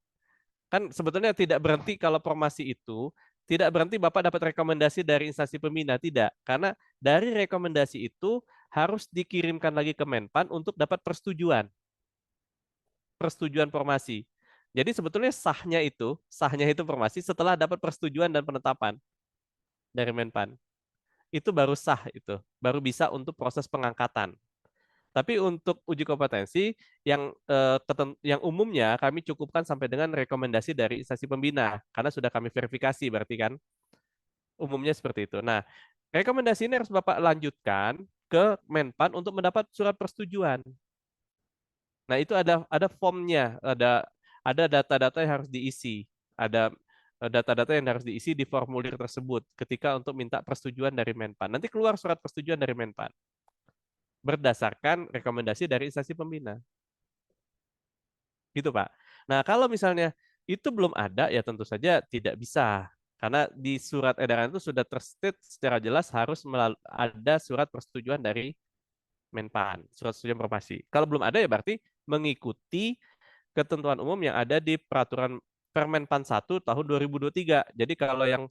Kan sebetulnya tidak berhenti kalau formasi itu, tidak berhenti Bapak dapat rekomendasi dari instansi pembina, tidak. Karena dari rekomendasi itu harus dikirimkan lagi ke Menpan untuk dapat persetujuan formasi. Jadi sebetulnya sahnya itu formasi setelah dapat persetujuan dan penetapan dari Menpan. Itu baru sah itu, baru bisa untuk proses pengangkatan. Tapi untuk uji kompetensi yang umumnya kami cukupkan sampai dengan rekomendasi dari instansi pembina karena sudah kami verifikasi berarti kan umumnya seperti itu. Nah, rekomendasi ini harus Bapak lanjutkan ke Menpan untuk mendapat surat persetujuan. Nah, itu ada formnya, ada data-data yang harus diisi, ada data-data yang harus diisi di formulir tersebut ketika untuk minta persetujuan dari Menpan. Nanti keluar surat persetujuan dari Menpan berdasarkan rekomendasi dari instansi pembina. Gitu, Pak. Nah, kalau misalnya itu belum ada, ya tentu saja tidak bisa. Karena di surat edaran itu sudah terstate secara jelas harus ada surat persetujuan dari Menpan, surat persetujuan informasi. Kalau belum ada, ya berarti mengikuti ketentuan umum yang ada di peraturan Permenpan 1 tahun 2023. Jadi kalau yang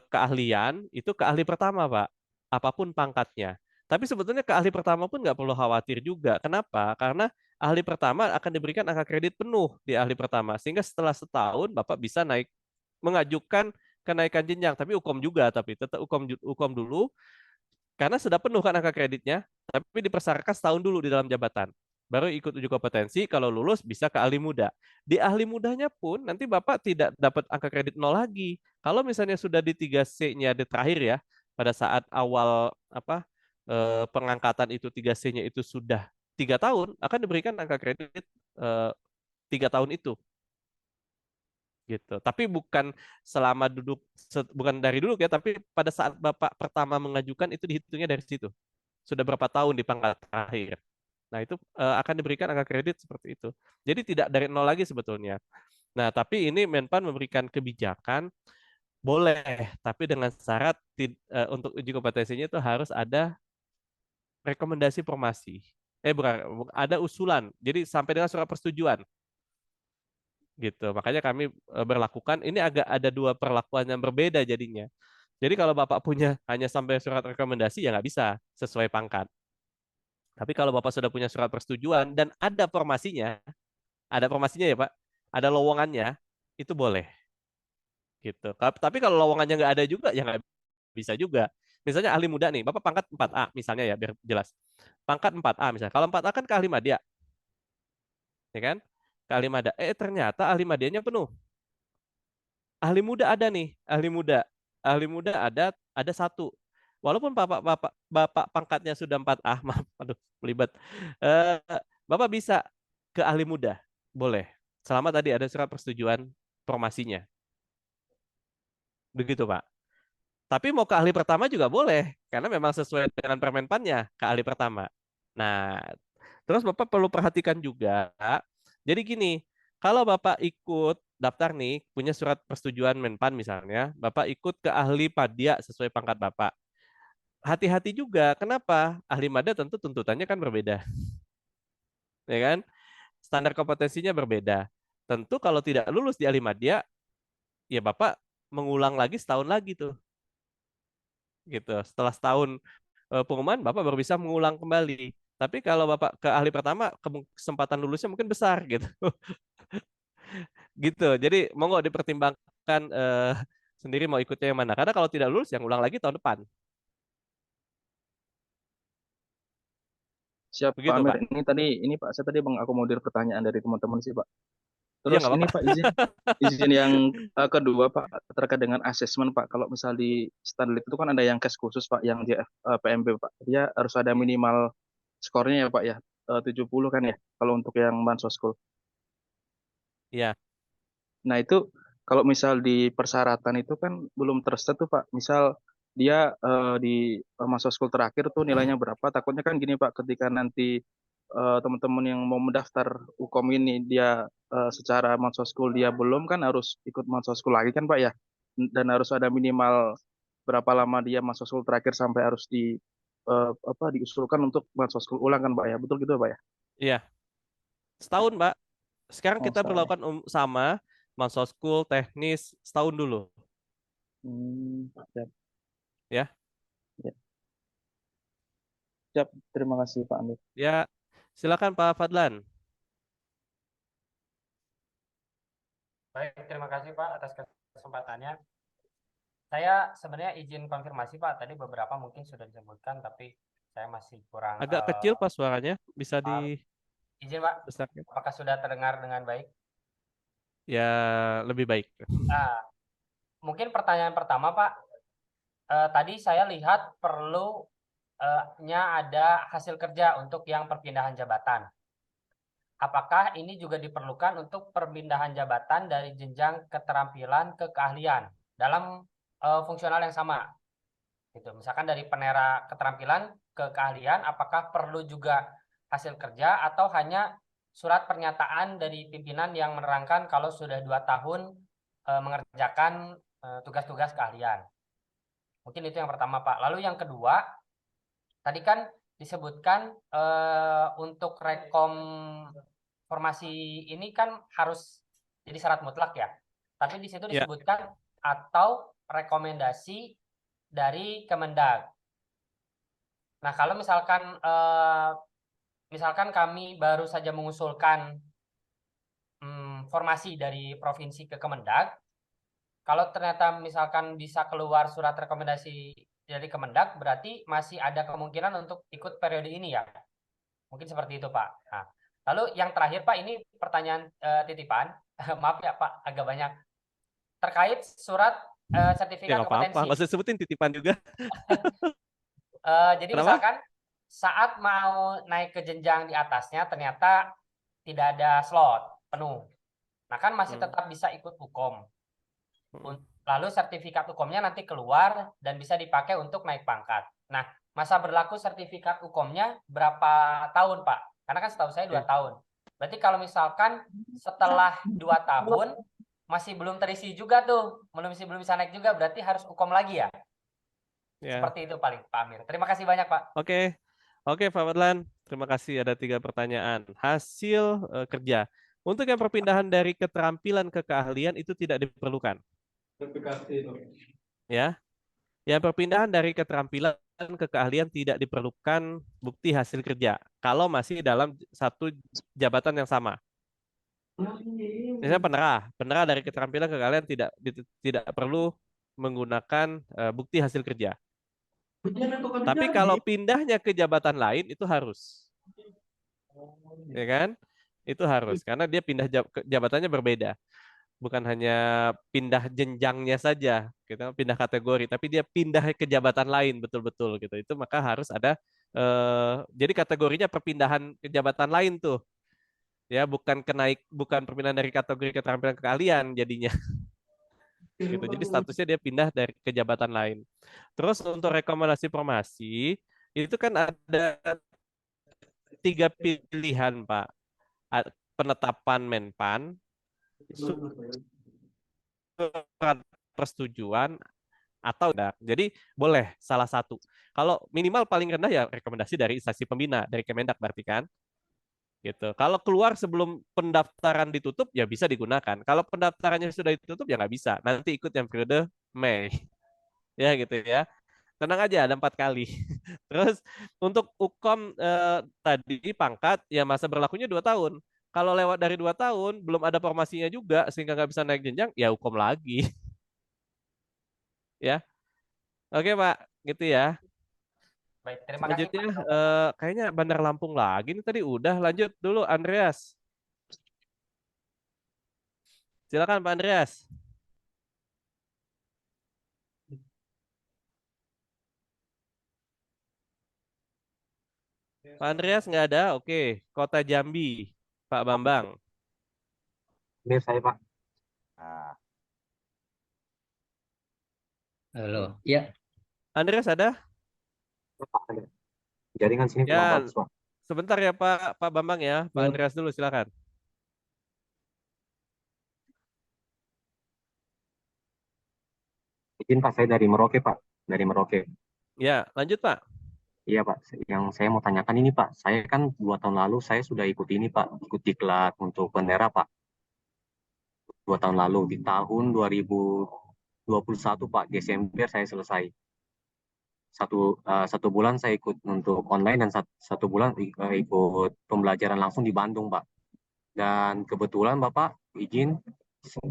keahlian itu ke ahli pertama, Pak. Apapun pangkatnya. Tapi sebetulnya ke ahli pertama pun nggak perlu khawatir juga. Kenapa? Karena ahli pertama akan diberikan angka kredit penuh di ahli pertama. Sehingga setelah setahun Bapak bisa mengajukan kenaikan jenjang. Tapi tapi tetap ukom dulu. Karena sudah penuh kan angka kreditnya. Tapi dipersyaratkan setahun dulu di dalam jabatan. Baru ikut uji kompetensi, kalau lulus bisa ke ahli muda. Di ahli mudanya pun nanti Bapak tidak dapat angka kredit 0 lagi. Kalau misalnya sudah di 3C-nya di terakhir ya, pada saat awal pengangkatan itu 3C-nya itu sudah 3 tahun, akan diberikan angka kredit 3 tahun itu. Gitu. Tapi bukan selama bukan dari dulu ya, tapi pada saat Bapak pertama mengajukan itu dihitungnya dari situ. Sudah berapa tahun di pangkat terakhir. Nah, itu akan diberikan angka kredit seperti itu. Jadi tidak dari 0 lagi sebetulnya. Nah, tapi ini Menpan memberikan kebijakan boleh, tapi dengan syarat untuk uji kompetensinya itu harus ada rekomendasi formasi. Bukan, ada usulan. Jadi sampai dengan surat persetujuan. Gitu. Makanya kami berlakukan ini agak ada dua perlakuan yang berbeda jadinya. Jadi kalau Bapak punya hanya sampai surat rekomendasi ya nggak bisa sesuai pangkat. Tapi kalau Bapak sudah punya surat persetujuan dan ada formasinya ya Pak, ada lowongannya, itu boleh. Gitu. Tapi kalau lowongannya nggak ada juga, ya nggak bisa juga. Misalnya ahli muda nih, Bapak pangkat 4A misalnya ya, biar jelas. Pangkat 4A misalnya. Kalau 4A kan ke ahli madya. Ya kan? Ke ahli madya. Ternyata ahli madyanya penuh. Ahli muda ada nih, ahli muda. Ahli muda ada satu. Walaupun bapak pangkatnya sudah 4A, maaf, aduh, belibet. Bapak bisa ke ahli muda, boleh. Selama tadi ada surat persetujuan formasinya. Begitu, Pak. Tapi mau ke ahli pertama juga boleh, karena memang sesuai dengan Permenpannya ke ahli pertama. Nah, terus Bapak perlu perhatikan juga, jadi gini, kalau Bapak ikut daftar nih, punya surat persetujuan Menpan misalnya, Bapak ikut ke ahli padya sesuai pangkat Bapak. Hati-hati juga. Kenapa? Ahli madya tentu tuntutannya kan berbeda. Ya kan? Standar kompetensinya berbeda. Tentu kalau tidak lulus di ahli madya, ya Bapak mengulang lagi setahun lagi tuh. Gitu. Setelah setahun pengumuman, Bapak baru bisa mengulang kembali. Tapi kalau Bapak ke ahli pertama, kesempatan lulusnya mungkin besar gitu. Gitu. Jadi monggo dipertimbangkan sendiri mau ikutnya yang mana. Karena kalau tidak lulus, yang ulang lagi tahun depan. Siap Pak Begitu, Amir. Pak. Ini Pak, saya tadi mengakomodir pertanyaan dari teman-teman sih Pak. Iya, Terus nggak ini apa-apa. Pak izin yang kedua Pak terkait dengan asesmen Pak. Kalau misal di Standard itu kan ada yang case khusus Pak, yang di PMB Pak. Dia harus ada minimal skornya ya Pak ya, 70 kan ya kalau untuk yang Bansoskul. Iya. Nah itu kalau misal di persyaratan itu kan belum terset tuh Pak. Misal dia di Bansoskul terakhir tuh nilainya berapa? Takutnya kan gini Pak, ketika nanti teman-teman yang mau mendaftar Ukom ini dia secara Bansoskul dia belum, kan harus ikut Bansoskul lagi kan Pak ya, dan harus ada minimal berapa lama dia Mahasiswa terakhir sampai harus diusulkan untuk Mahasiswa ulang kan Pak ya? Betul gitu Pak ya? Iya, setahun, Pak. Sekarang Oh, kita setahun ya. berlakukan sama Mahasiswa teknis setahun dulu, Siap, ya. ya. Siap. Terima kasih Pak Amir. Ya, silakan Pak Fadlan. Baik, terima kasih Pak atas kesempatannya. Saya sebenarnya izin konfirmasi Pak, tadi beberapa mungkin sudah disebutkan, tapi saya masih kurang Agak kecil Pak suaranya, bisa izin Pak, dibesarkan. apakah sudah terdengar dengan baik? Ya, lebih baik. Mungkin pertanyaan pertama Pak, tadi saya lihat perlunya ada hasil kerja untuk yang perpindahan jabatan. Apakah ini juga diperlukan untuk perpindahan jabatan dari jenjang keterampilan ke keahlian dalam fungsional yang sama? Gitu. Misalkan dari penera keterampilan ke keahlian, apakah perlu juga hasil kerja atau hanya surat pernyataan dari pimpinan yang menerangkan kalau sudah 2 tahun mengerjakan tugas-tugas keahlian? Mungkin itu yang pertama Pak. Lalu yang kedua, tadi kan disebutkan untuk rekom formasi ini kan harus jadi syarat mutlak ya. Tapi di situ disebutkan atau rekomendasi dari Kemendag. Nah, kalau misalkan kami baru saja mengusulkan formasi dari provinsi ke Kemendag, kalau ternyata misalkan bisa keluar surat rekomendasi dari Kemendag, berarti masih ada kemungkinan untuk ikut periode ini ya. Mungkin seperti itu, Pak. Nah, lalu yang terakhir, Pak, ini pertanyaan titipan. Maaf ya, Pak, agak banyak. Terkait surat sertifikat kompetensi. Nggak usah sebutin titipan juga. Jadi misalkan saat mau naik ke jenjang di atasnya ternyata tidak ada slot penuh. Nah kan masih tetap bisa ikut hukum. Lalu sertifikat hukumnya nanti keluar dan bisa dipakai untuk naik pangkat. Nah masa berlaku sertifikat hukumnya berapa tahun Pak? Karena kan setahu saya 2 tahun. Berarti kalau misalkan setelah 2 tahun masih belum terisi juga tuh, belum bisa naik juga, berarti harus hukum lagi ya? Seperti itu paling Pak Amir. Terima kasih banyak Pak. Oke, Pak Fadlan. Terima kasih. Ada 3 pertanyaan. Hasil kerja. Untuk yang perpindahan dari keterampilan ke keahlian itu tidak diperlukan. Ya, yang perpindahan dari keterampilan ke keahlian tidak diperlukan bukti hasil kerja. Kalau masih dalam satu jabatan yang sama. Misalnya penera dari keterampilan ke keahlian tidak perlu menggunakan bukti hasil kerja. Tapi kalau pindahnya ke jabatan lain itu harus, ya kan? Itu harus karena dia pindah jabatannya berbeda, bukan hanya pindah jenjangnya saja, kita pindah kategori, tapi dia pindah ke jabatan lain betul-betul gitu. Itu maka harus ada, jadi kategorinya perpindahan ke jabatan lain tuh, ya bukan perpindahan dari kategori keterampilan ke keahlian jadinya. Gitu. Jadi statusnya dia pindah dari ke jabatan lain. Terus untuk rekomendasi formasi itu kan ada 3 pilihan Pak. Penetapan Menpan, surat persetujuan atau tidak. Jadi boleh salah satu. Kalau minimal paling rendah ya rekomendasi dari instansi pembina dari Kemendak berarti kan. Gitu. Kalau keluar sebelum pendaftaran ditutup ya bisa digunakan. Kalau pendaftarannya sudah ditutup ya nggak bisa. Nanti ikut yang periode Mei. Ya gitu ya. Tenang aja ada 4 kali. Terus untuk Ukom tadi pangkat ya masa berlakunya 2 tahun. Kalau lewat dari 2 tahun belum ada formasinya juga sehingga nggak bisa naik jenjang ya Ukom lagi. Ya. Oke Pak, gitu ya. Baik, terima Selanjutnya kasih Pak. kayaknya Bandar Lampung lagi nih tadi udah. Lanjut dulu Andreas. Silakan Pak Andreas. Pak Andreas nggak ada? Oke. Kota Jambi. Pak Bambang. Ini saya Pak. Halo, ya. Andreas ada? Jaringan sini kurang Ya, bagus Pak. sebentar ya Pak Bambang ya. Pak Andreas dulu silakan. Izin Pak, saya dari Merauke Pak. dari Merauke. Ya, lanjut Pak. Iya Pak, yang saya mau tanyakan ini Pak, saya kan 2 tahun lalu saya sudah ikut ini Pak, ikut diklat untuk bendera Pak. 2 tahun lalu di tahun 2021 Pak, Desember saya selesai. Satu bulan saya ikut untuk online dan satu bulan ikut pembelajaran langsung di Bandung Pak. Dan kebetulan Bapak izin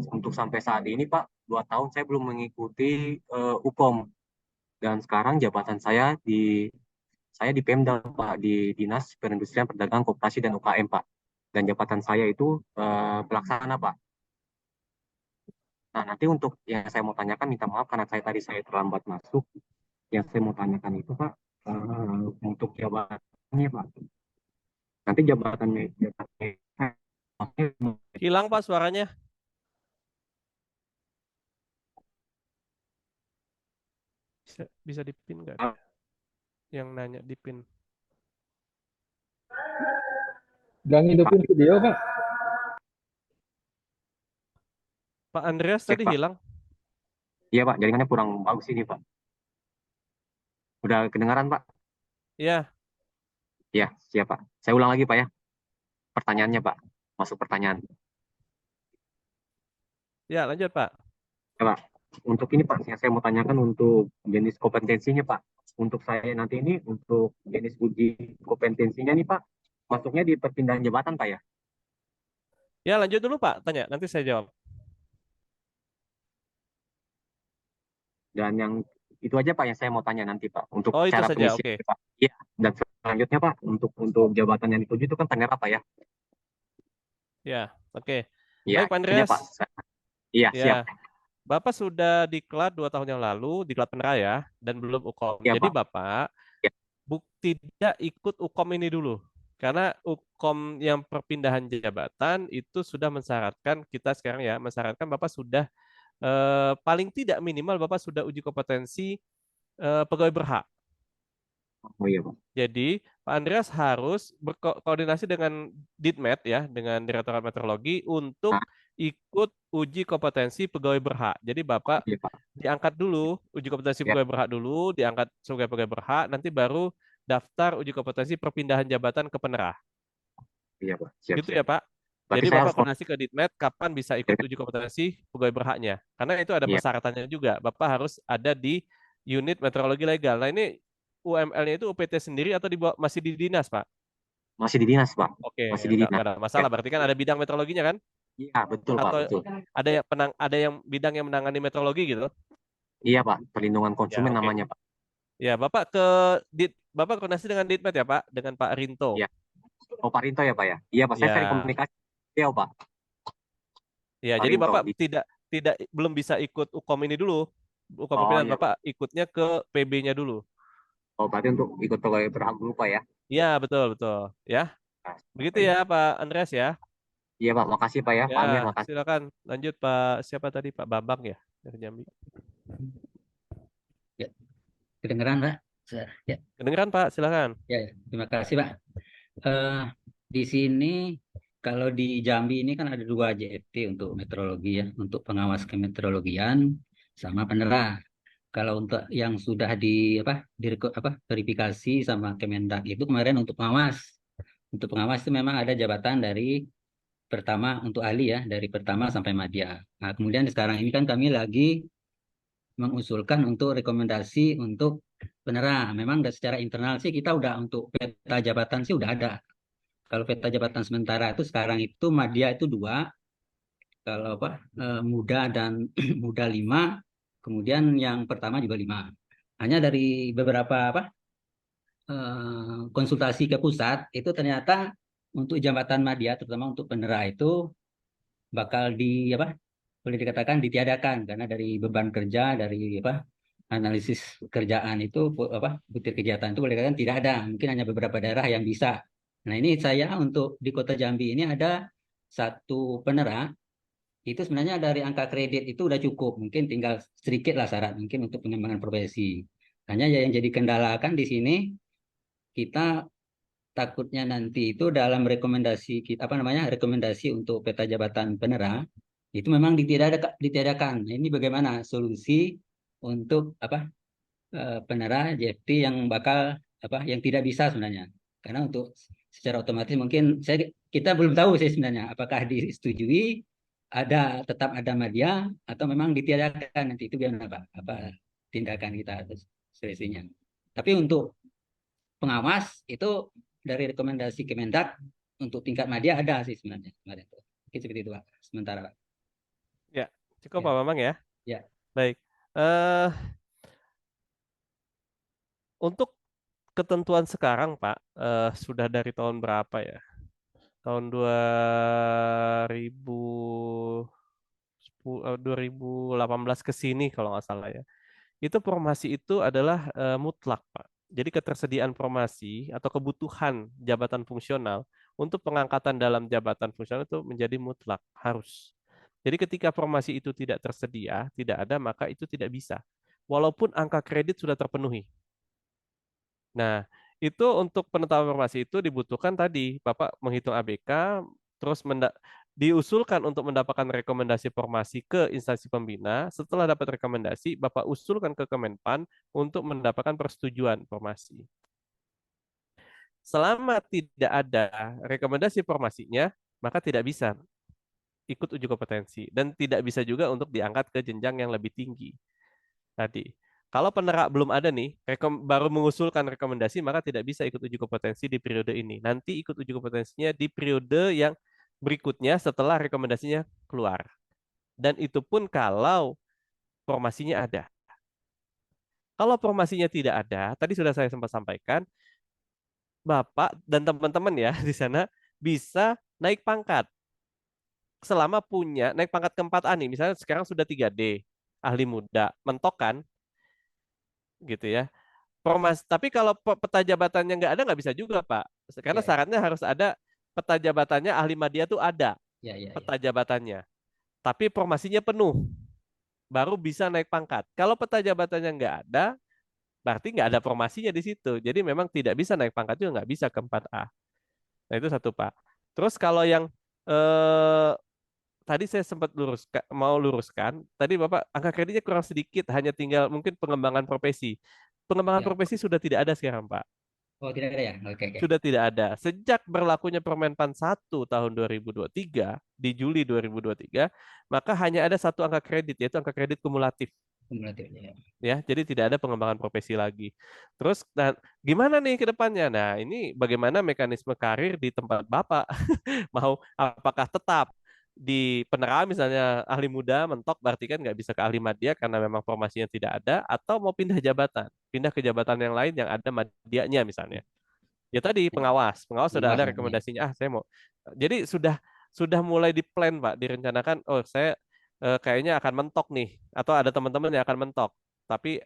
untuk sampai saat ini Pak, 2 tahun saya belum mengikuti UKOM. Dan sekarang jabatan saya di Pemda Pak, di Dinas Perindustrian Perdagangan Koperasi dan UKM Pak. Dan jabatan saya itu pelaksana Pak. Nah nanti untuk yang saya mau tanyakan, minta maaf karena saya terlambat masuk. Yang saya mau tanyakan itu Pak, untuk jabatannya Pak. Nanti jabatannya Hilang Pak suaranya. Bisa dipin nggak? Yang nanya dipin. Jangan hidupin video, Pak. Pak Andreas Cek, tadi Pak. hilang. Iya Pak, jaringannya kurang bagus ini Pak. Udah kedengaran Pak? Iya. Iya, siap Pak. Saya ulang lagi Pak ya. Pertanyaannya Pak, masuk pertanyaan. Ya, lanjut Pak. Ya, Pak. Untuk ini Pak, yang saya mau tanyakan untuk jenis kompetensinya Pak. Untuk saya nanti ini, untuk jenis uji kompetensinya nih Pak, masuknya di perpindahan jabatan Pak ya? Ya, lanjut dulu Pak, tanya. Nanti saya jawab. Dan yang itu aja Pak yang saya mau tanya nanti Pak. Untuk Oh, itu cara saja, pengisian oke. Pak. Iya. Dan selanjutnya Pak, untuk jabatan yang dituju itu kan panera Pak ya? Ya, oke. Iya, Baik Pak ini Andreas. Pak. Iya, Ya, siap. Bapak sudah diklat 2 tahun yang lalu, diklat peneraya, dan belum UKOM. Iya, Jadi Pak. Bapak Ya. tidak ikut UKOM ini dulu. Karena UKOM yang perpindahan jabatan itu sudah mensyaratkan, kita sekarang ya, mensyaratkan Bapak sudah paling tidak minimal Bapak sudah uji kompetensi pegawai berhak. Oh iya Pak. Jadi Pak Andreas harus berkoordinasi dengan Ditmet ya, dengan Direktorat Meteorologi untuk Nah, ikut uji kompetensi pegawai berhak. Jadi Bapak iya Pak. diangkat dulu uji kompetensi Ya, pegawai berhak dulu, diangkat sebagai pegawai berhak, nanti baru daftar uji kompetensi perpindahan jabatan ke penerah. iya Pak. Siap, Gitu siap. ya Pak. Berarti Jadi saya Bapak harus koordinasi ke Ditmet kapan bisa ikut uji kompetensi pegawai berhaknya. Karena itu ada iya, persyaratannya juga. Bapak harus ada di unit meteorologi legal. Nah ini UML-nya itu UPT sendiri atau masih di dinas, Pak? masih di dinas Pak. Oke, Masih di dinas. nggak ada Ya. masalah. Berarti kan ada bidang meteorologinya kan? Iya, betul Pak, Atau betul. ada yang bidang yang menangani meteorologi gitu? Iya Pak, perlindungan Ya, konsumen oke. namanya Pak. Ya, Bapak koordinasi dengan Ditmet ya, Pak, dengan Pak Rinto. Iya. Oh Pak Rinto ya Pak ya? Iya Pak, saya Ya. sering komunikasi. Iya Pak. Ya, Pak jadi Rinto. Bapak belum bisa ikut UKOM ini dulu. UKOM Oh pimpinan iya. Bapak ikutnya ke PB-nya dulu. Oh berarti untuk ikut pegawai berhak dulu Pak ya? Iya, betul, betul. Ya. Nah, Begitu Pak. ya, Pak Andreas ya. Iya Pak, makasih Pak ya. Pak Amir, Ya, makasih. silakan lanjut Pak. Siapa tadi Pak Bambang ya dari Jambi? Ya, kedengeran Pak? Ya, Kedengeran Pak, silakan. ya, terima kasih Pak. Di sini kalau di Jambi ini kan ada 2 JFT untuk meteorologi ya, untuk pengawas kemeteorologian sama penerah. Kalau untuk yang sudah verifikasi sama Kemendak itu kemarin untuk pengawas. Untuk pengawas itu memang ada jabatan dari pertama untuk ahli ya, dari pertama sampai madya. Nah, kemudian sekarang ini kan kami lagi mengusulkan untuk rekomendasi untuk penerah. Memang secara internal sih kita udah untuk peta jabatan sih udah ada. Kalau peta jabatan sementara itu sekarang itu madya itu 2, kalau muda dan muda 5, kemudian yang pertama juga 5. Hanya dari beberapa konsultasi ke pusat itu ternyata untuk jabatan madya terutama untuk penerah itu bakal boleh dikatakan ditiadakan karena dari beban kerja dari analisis kerjaan itu butir kegiatan itu boleh dikatakan tidak ada, mungkin hanya beberapa daerah yang bisa. Nah ini saya untuk di Kota Jambi ini ada 1 penerah itu sebenarnya dari angka kredit itu udah cukup, mungkin tinggal sedikit lah syarat mungkin untuk pengembangan profesi. Hanya yang jadi kendala kan di sini kita takutnya nanti itu dalam rekomendasi kita rekomendasi untuk peta jabatan penerah itu memang ditiadakan. Nah, ini bagaimana solusi untuk penerah JFT yang bakal yang tidak bisa sebenarnya. Karena untuk secara otomatis mungkin kita belum tahu sih sebenarnya apakah disetujui tetap ada media atau memang ditiadakan, nanti itu biar apa tindakan kita atas seleksinya. Tapi untuk pengawas itu dari rekomendasi Kemendak untuk tingkat media ada sih sebenarnya kemarin itu. Mungkin seperti itu Pak, sementara Pak. Ya, cukup Ya. Pak Bambang ya. Ya. Baik. Untuk ketentuan sekarang Pak, sudah dari tahun berapa ya? Tahun 2018 ke sini kalau nggak salah ya. Itu formasi itu adalah mutlak, Pak. Jadi ketersediaan formasi atau kebutuhan jabatan fungsional untuk pengangkatan dalam jabatan fungsional itu menjadi mutlak, harus. Jadi ketika formasi itu tidak tersedia, tidak ada, maka itu tidak bisa. Walaupun angka kredit sudah terpenuhi. Nah, itu untuk penetapan formasi itu dibutuhkan tadi, Bapak menghitung ABK, terus diusulkan untuk mendapatkan rekomendasi formasi ke instansi pembina. Setelah dapat rekomendasi, Bapak usulkan ke Kemenpan untuk mendapatkan persetujuan formasi. Selama tidak ada rekomendasi formasinya, maka tidak bisa ikut uji kompetensi dan tidak bisa juga untuk diangkat ke jenjang yang lebih tinggi. Tadi, kalau penerak belum ada nih, baru mengusulkan rekomendasi, maka tidak bisa ikut uji kompetensi di periode ini. Nanti ikut uji kompetensinya di periode yang berikutnya setelah rekomendasinya keluar. Dan itu pun kalau formasinya ada. Kalau formasinya tidak ada, tadi sudah saya sempat sampaikan, Bapak dan teman-teman ya di sana bisa naik pangkat. Selama punya naik pangkat ke 4A nih, misalnya sekarang sudah 3D, ahli muda, mentok kan, gitu ya. Tapi kalau peta jabatannya nggak ada, nggak bisa juga, Pak. Karena Ya. syaratnya harus ada peta jabatannya, ahli media tuh ada Ya. peta jabatannya. Tapi formasinya penuh, baru bisa naik pangkat. Kalau peta jabatannya nggak ada, berarti nggak ada formasinya di situ. Jadi memang tidak bisa naik pangkat juga, nggak bisa ke 4A. Nah itu satu, Pak. Terus kalau yang tadi saya sempat mau luruskan, tadi Bapak angka kreditnya kurang sedikit, hanya tinggal mungkin pengembangan profesi. Pengembangan Ya. profesi sudah tidak ada sekarang, Pak. Oh, tidak ada ya? Oke. Sudah tidak ada. Sejak berlakunya Permenpan 1 tahun 2023, di Juli 2023, maka hanya ada satu angka kredit, yaitu angka kredit kumulatif. Kumulatif ya. Ya, jadi tidak ada pengembangan profesi lagi. Terus, nah, gimana nih ke depannya? Nah, ini bagaimana mekanisme karir di tempat Bapak? Mau apakah tetap di penerang misalnya ahli muda mentok, berarti kan nggak bisa ke ahli madya karena memang formasinya tidak ada, atau mau pindah ke jabatan yang lain yang ada madyanya misalnya. Ya tadi pengawas sudah ada Pengawas, ya. rekomendasinya. Saya mau. Jadi sudah mulai di plan Pak, direncanakan. Oh saya kayaknya akan mentok nih, atau ada teman-teman yang akan mentok. Tapi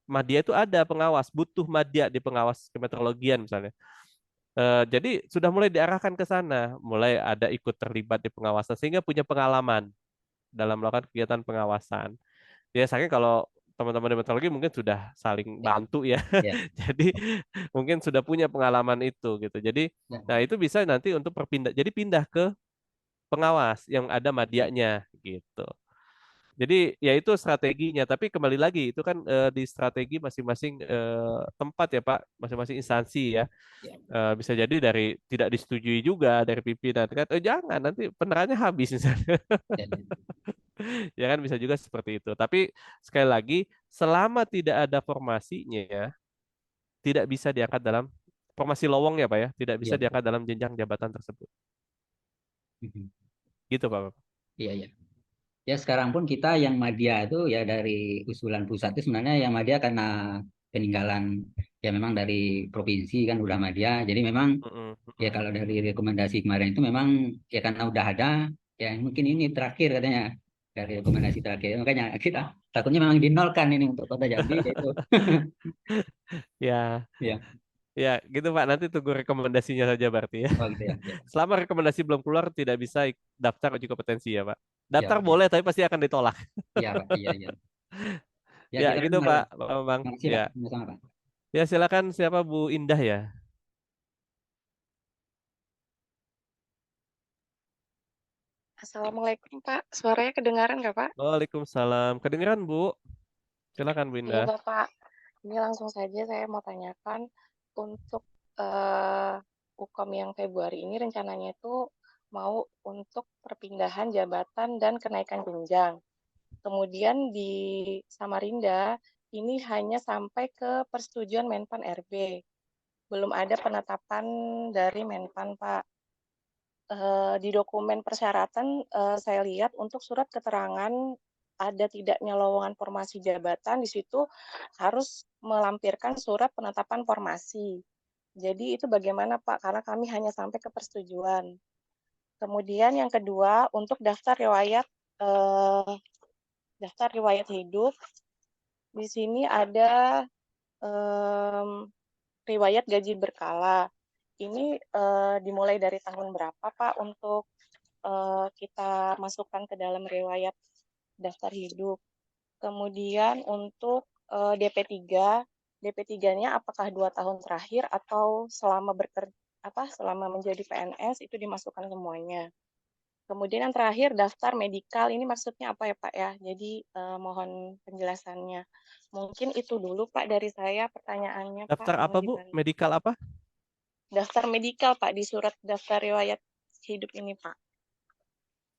madya itu ada pengawas, butuh madya di pengawas kemeteorologian misalnya. Jadi sudah mulai diarahkan ke sana, mulai ada ikut terlibat di pengawasan sehingga punya pengalaman dalam melakukan kegiatan pengawasan. Biasanya kalau teman-teman di meteorologi mungkin sudah saling bantu ya. Ya. Jadi mungkin sudah punya pengalaman itu gitu. Jadi Ya. nah itu bisa nanti untuk pindah ke pengawas yang ada madyanya gitu. Jadi ya itu strateginya, tapi kembali lagi itu kan di strategi masing-masing tempat ya Pak, masing-masing instansi ya. Bisa jadi dari tidak disetujui juga dari pimpinan kan, jangan nanti penerangannya habis misalnya. Ya kan bisa juga seperti itu. Tapi sekali lagi, selama tidak ada formasinya, tidak bisa diangkat dalam formasi lowong ya Pak ya, tidak bisa Ya. diangkat dalam jenjang jabatan tersebut. Gitu Pak. Iya. Ya sekarang pun kita yang madya itu ya dari usulan pusat itu sebenarnya yang madya karena peninggalan ya memang dari provinsi kan udah madya. Jadi memang ya kalau dari rekomendasi kemarin itu memang ya karena udah ada ya mungkin ini terakhir katanya dari rekomendasi terakhir. Makanya kita takutnya memang dinolkan ini untuk Kota Jambi itu. Ya. Ya. Ya, gitu Pak. Nanti tunggu rekomendasinya saja berarti ya. Oh gitu ya. Selama rekomendasi belum keluar tidak bisa daftar uji kompetensi ya Pak. Daftar Ya. boleh tapi pasti akan ditolak. Iya Pak. Iya. Ya, gitu Pak. Bang. Makasih Ya. Pak. Sama-sama Pak. Ya, silakan siapa Bu Indah ya. Assalamualaikum Pak, suaranya kedengaran nggak Pak? Waalaikumsalam. Kedengeran Bu? Silakan Bu Iya Indah. Bapak, Ini langsung saja saya mau tanyakan untuk Ukom yang Februari ini rencananya itu mau untuk perpindahan jabatan dan kenaikan jenjang. Kemudian di Samarinda ini hanya sampai ke persetujuan Menpan RB. Belum ada penetapan dari Menpan, Pak. Di dokumen persyaratan saya lihat untuk surat keterangan ada tidaknya lowongan formasi jabatan di situ harus melampirkan surat penetapan formasi. Jadi itu bagaimana Pak? Karena kami hanya sampai ke persetujuan. Kemudian yang kedua untuk daftar riwayat hidup di sini ada riwayat gaji berkala. Ini dimulai dari tahun berapa Pak untuk kita masukkan ke dalam riwayat daftar hidup. Kemudian untuk DP3, DP3-nya apakah 2 tahun terakhir atau selama selama menjadi PNS itu dimasukkan semuanya. Kemudian yang terakhir daftar medikal, ini maksudnya apa ya Pak ya? Jadi mohon penjelasannya. Mungkin itu dulu Pak dari saya pertanyaannya Pak. Daftar apa, Mohon Bu? dibantu. Medikal apa? Daftar medikal Pak di surat daftar riwayat hidup ini Pak.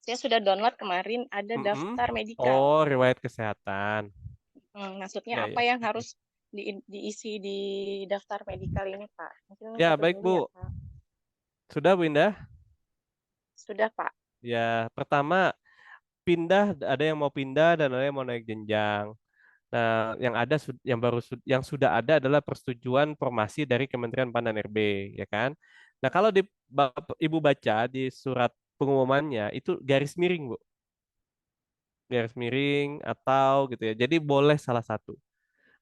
Saya sudah download kemarin ada daftar medikal. Oh, riwayat kesehatan. Maksudnya Ya, apa ya. yang harus diisi di daftar medikal ini Pak? Mungkin Ya, itu baik dulu ya Bu. Pak. Sudah Bu Indah? Sudah Pak. Ya, pertama pindah, ada yang mau pindah dan ada yang mau naik jenjang. Nah, yang sudah ada adalah persetujuan formasi dari Kementerian PAN dan RB, ya kan? Nah, kalau Ibu baca di surat pengumumannya itu garis miring, Bu. Garis miring atau gitu ya. Jadi boleh salah satu.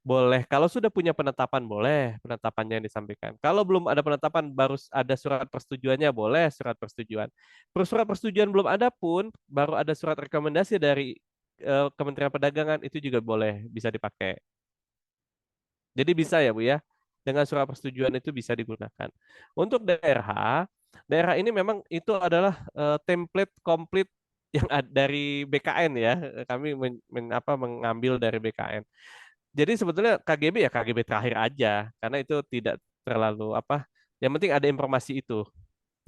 Boleh. Kalau sudah punya penetapan, boleh penetapannya yang disampaikan. Kalau belum ada penetapan, baru ada surat persetujuannya, boleh surat persetujuan. Surat persetujuan belum ada pun, baru ada surat rekomendasi dari Kementerian Perdagangan, itu juga boleh, bisa dipakai. Jadi bisa ya Bu ya, dengan surat persetujuan itu bisa digunakan. Untuk daerah ini memang itu adalah template komplit yang dari BKN ya. Kami mengambil dari BKN. Jadi sebetulnya KGB ya KGB terakhir aja, karena itu tidak terlalu apa. Yang penting ada informasi itu,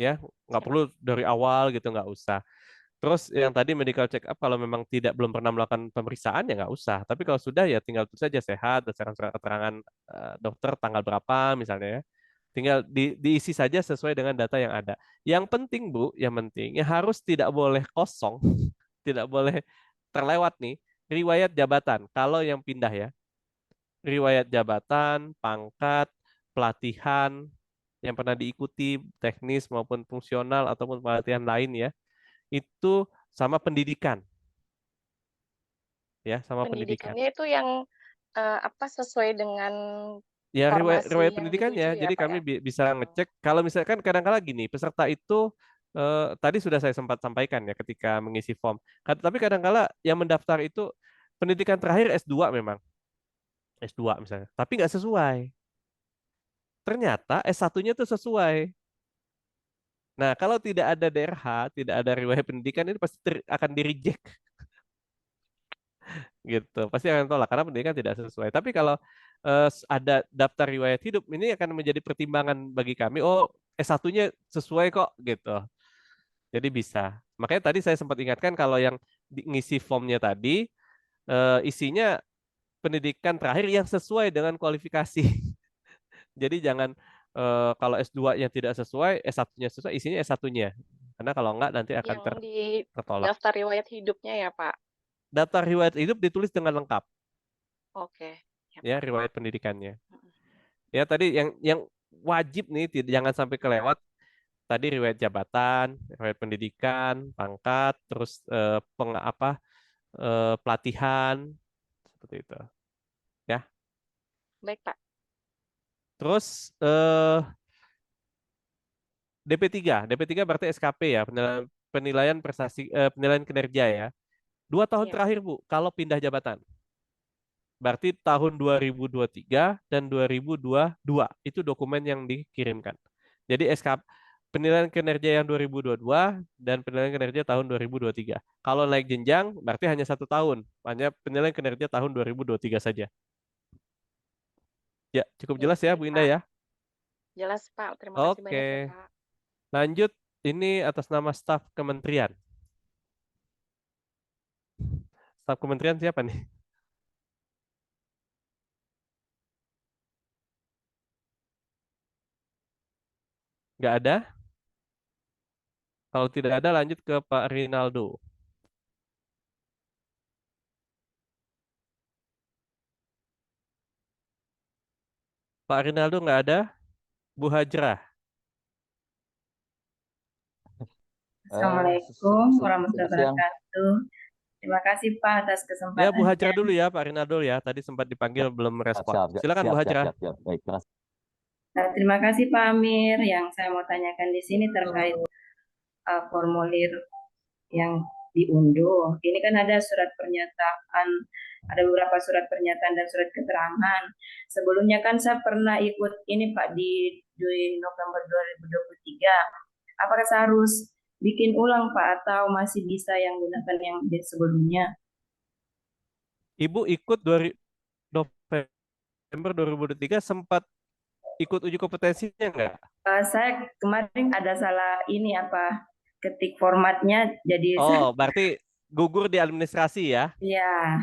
ya nggak perlu dari awal gitu, nggak usah. Terus yang tadi medical check up kalau memang belum pernah melakukan pemeriksaan ya nggak usah. Tapi kalau sudah ya tinggal tulis saja sehat berdasarkan surat keterangan dokter tanggal berapa misalnya ya. Tinggal diisi saja sesuai dengan data yang ada. Yang penting Bu, yang penting ya harus tidak boleh kosong, tidak boleh terlewat nih riwayat jabatan. Kalau yang pindah ya riwayat jabatan, pangkat, pelatihan yang pernah diikuti, teknis maupun fungsional ataupun pelatihan lain ya, itu sama pendidikan. Ya, sama pendidikan. Pendidikannya itu yang sesuai dengan Ya, riwayat formasi yang pendidikannya. dituju ya Jadi Pak kami ya? bisa ngecek kalau misalkan kadang-kala gini, peserta itu tadi sudah saya sempat sampaikan ya ketika mengisi form. Tapi kadang-kala yang mendaftar itu pendidikan terakhir S2 memang. S2 misalnya. Tapi nggak sesuai. Ternyata S1-nya tuh sesuai. Nah, kalau tidak ada DRH, tidak ada riwayat pendidikan, ini pasti akan di-reject. Gitu. Pasti akan tolak karena pendidikan tidak sesuai. Tapi kalau ada daftar riwayat hidup, ini akan menjadi pertimbangan bagi kami. Oh, S1-nya sesuai kok gitu. Jadi bisa. Makanya tadi saya sempat ingatkan kalau yang ngisi formnya tadi isinya pendidikan terakhir yang sesuai dengan kualifikasi. Jadi jangan kalau S2-nya tidak sesuai, S1-nya sesuai, isinya S1-nya. Karena kalau enggak nanti akan Yang di tertolak. daftar riwayat hidupnya ya Pak? Daftar riwayat hidup ditulis dengan lengkap. Oke. Ya, riwayat pendidikannya. Ya, tadi yang wajib nih jangan sampai kelewat. Tadi riwayat jabatan, riwayat pendidikan, pangkat, terus pelatihan seperti itu. Ya. Baik Pak. Terus DP3 berarti SKP ya, penilaian prestasi penilaian kinerja ya. 2 tahun terakhir Bu, kalau pindah jabatan. Berarti tahun 2023 dan 2022 itu dokumen yang dikirimkan. Jadi penilaian kinerja yang 2022 dan penilaian kinerja tahun 2023. Kalau naik jenjang berarti hanya 1 tahun, hanya penilaian kinerja tahun 2023 saja. Ya, cukup Oke, jelas ya baik, Bu Indah Pak. ya. Jelas, Pak. Terima kasih banyak ya, Oke, Pak. lanjut. Ini atas nama staf kementerian. Staf kementerian siapa nih? Nggak ada? Kalau tidak ada, lanjut ke Pak Rinaldo. Pak Rinaldo nggak ada? Bu Hajrah. Assalamualaikum warahmatullahi Selamat siang. wabarakatuh. Terima kasih Pak atas Ya, Bu kesempatannya. Hajrah dulu ya, Pak Rinaldo ya. Tadi sempat dipanggil belum respon. Silakan Bu Hajrah. Baik, terima kasih. Nah, terima kasih Pak Amir. Yang saya mau tanyakan di sini terkait formulir yang diunduh. Ini kan ada surat pernyataan, ada beberapa surat pernyataan dan surat keterangan. Sebelumnya kan saya pernah ikut ini Pak di November 2023. Apakah saya harus bikin ulang Pak atau masih bisa yang gunakan yang sebelumnya? Ibu ikut November 2023 sempat ikut uji kompetensinya nggak? Saya kemarin ada salah ini apa ketik formatnya jadi Oh, berarti gugur di administrasi ya? ya.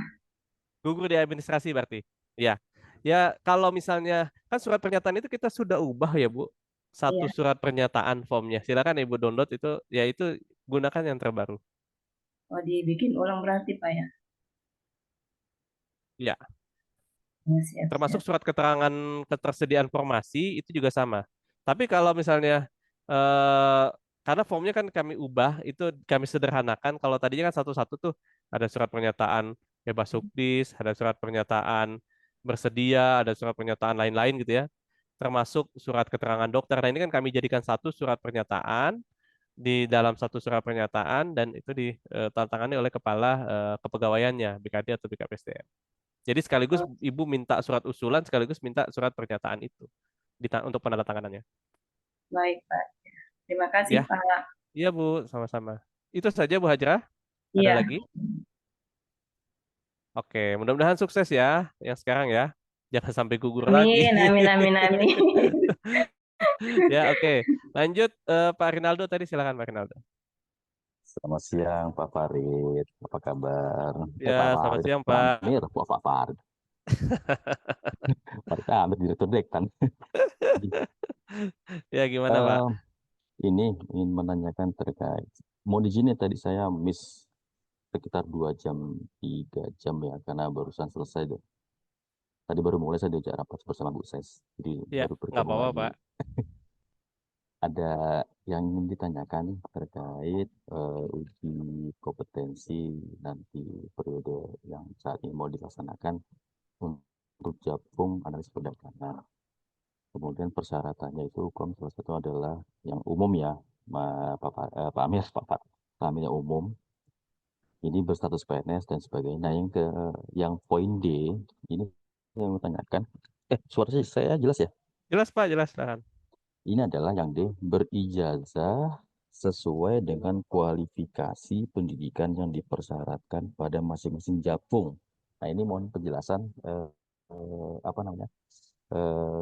Gugur di administrasi berarti. Ya. Ya, kalau misalnya kan surat pernyataan itu kita sudah ubah ya, Bu. Satu Iya. surat pernyataan formnya. Silakan Ibu download itu, ya itu gunakan yang terbaru. Oh, dibikin ulang berarti Pak ya? Ya. Ya, siap, Termasuk siap. surat keterangan ketersediaan formasi itu juga sama. Tapi kalau misalnya karena formnya kan kami ubah, itu kami sederhanakan. Kalau tadinya kan satu-satu tuh ada surat pernyataan bebas subdis, ada surat pernyataan bersedia, ada surat pernyataan lain-lain gitu ya. Termasuk surat keterangan dokter. Nah, ini kan kami jadikan satu surat pernyataan di dalam satu surat pernyataan dan itu ditandatangani oleh kepala kepegawaiannya, BKD atau BKPSDM. Jadi sekaligus Ibu minta surat usulan, sekaligus minta surat pernyataan itu untuk penandatanganannya. Baik Pak. Terima kasih Ya. Pak. Iya Bu, sama-sama. Itu saja Bu Hajrah. Ada Iya. lagi? Oke, mudah-mudahan sukses ya yang sekarang ya. Jangan sampai gugur lagi. Amin, amin, amin, amin. Ya, oke. Lanjut Pak Rinaldo tadi, silakan Pak Rinaldo. Selamat siang Pak Farid, apa kabar? Ya, Pak selamat Farid, siang Pak Pak. Amir, Pak Farid. Pak Amir direktur Dektan. Ya, gimana Pak? Ini ingin menanyakan terkait, mohon izin ya tadi saya miss sekitar 2 jam, 3 jam ya, karena barusan selesai deh. Tadi baru mulai saya diajak rapat bersama Bu Ses, jadi Ya, baru nggak bertemu apa-apa lagi. Pak. Ada yang ingin ditanyakan terkait uji kompetensi nanti periode yang saat ini mau dilaksanakan untuk Japung analis perdagangan. Kemudian persyaratannya itu salah satu adalah yang umum ya, Pak Amir, Pak Amir yang umum. Ini berstatus PNS dan sebagainya. Nah, yang poin D ini yang mau tanyakan. Suara saya jelas ya? Jelas Pak, jelas. Silakan. Ini adalah yang D, berijazah sesuai dengan kualifikasi pendidikan yang dipersyaratkan pada masing-masing Japung. Nah, ini mohon penjelasan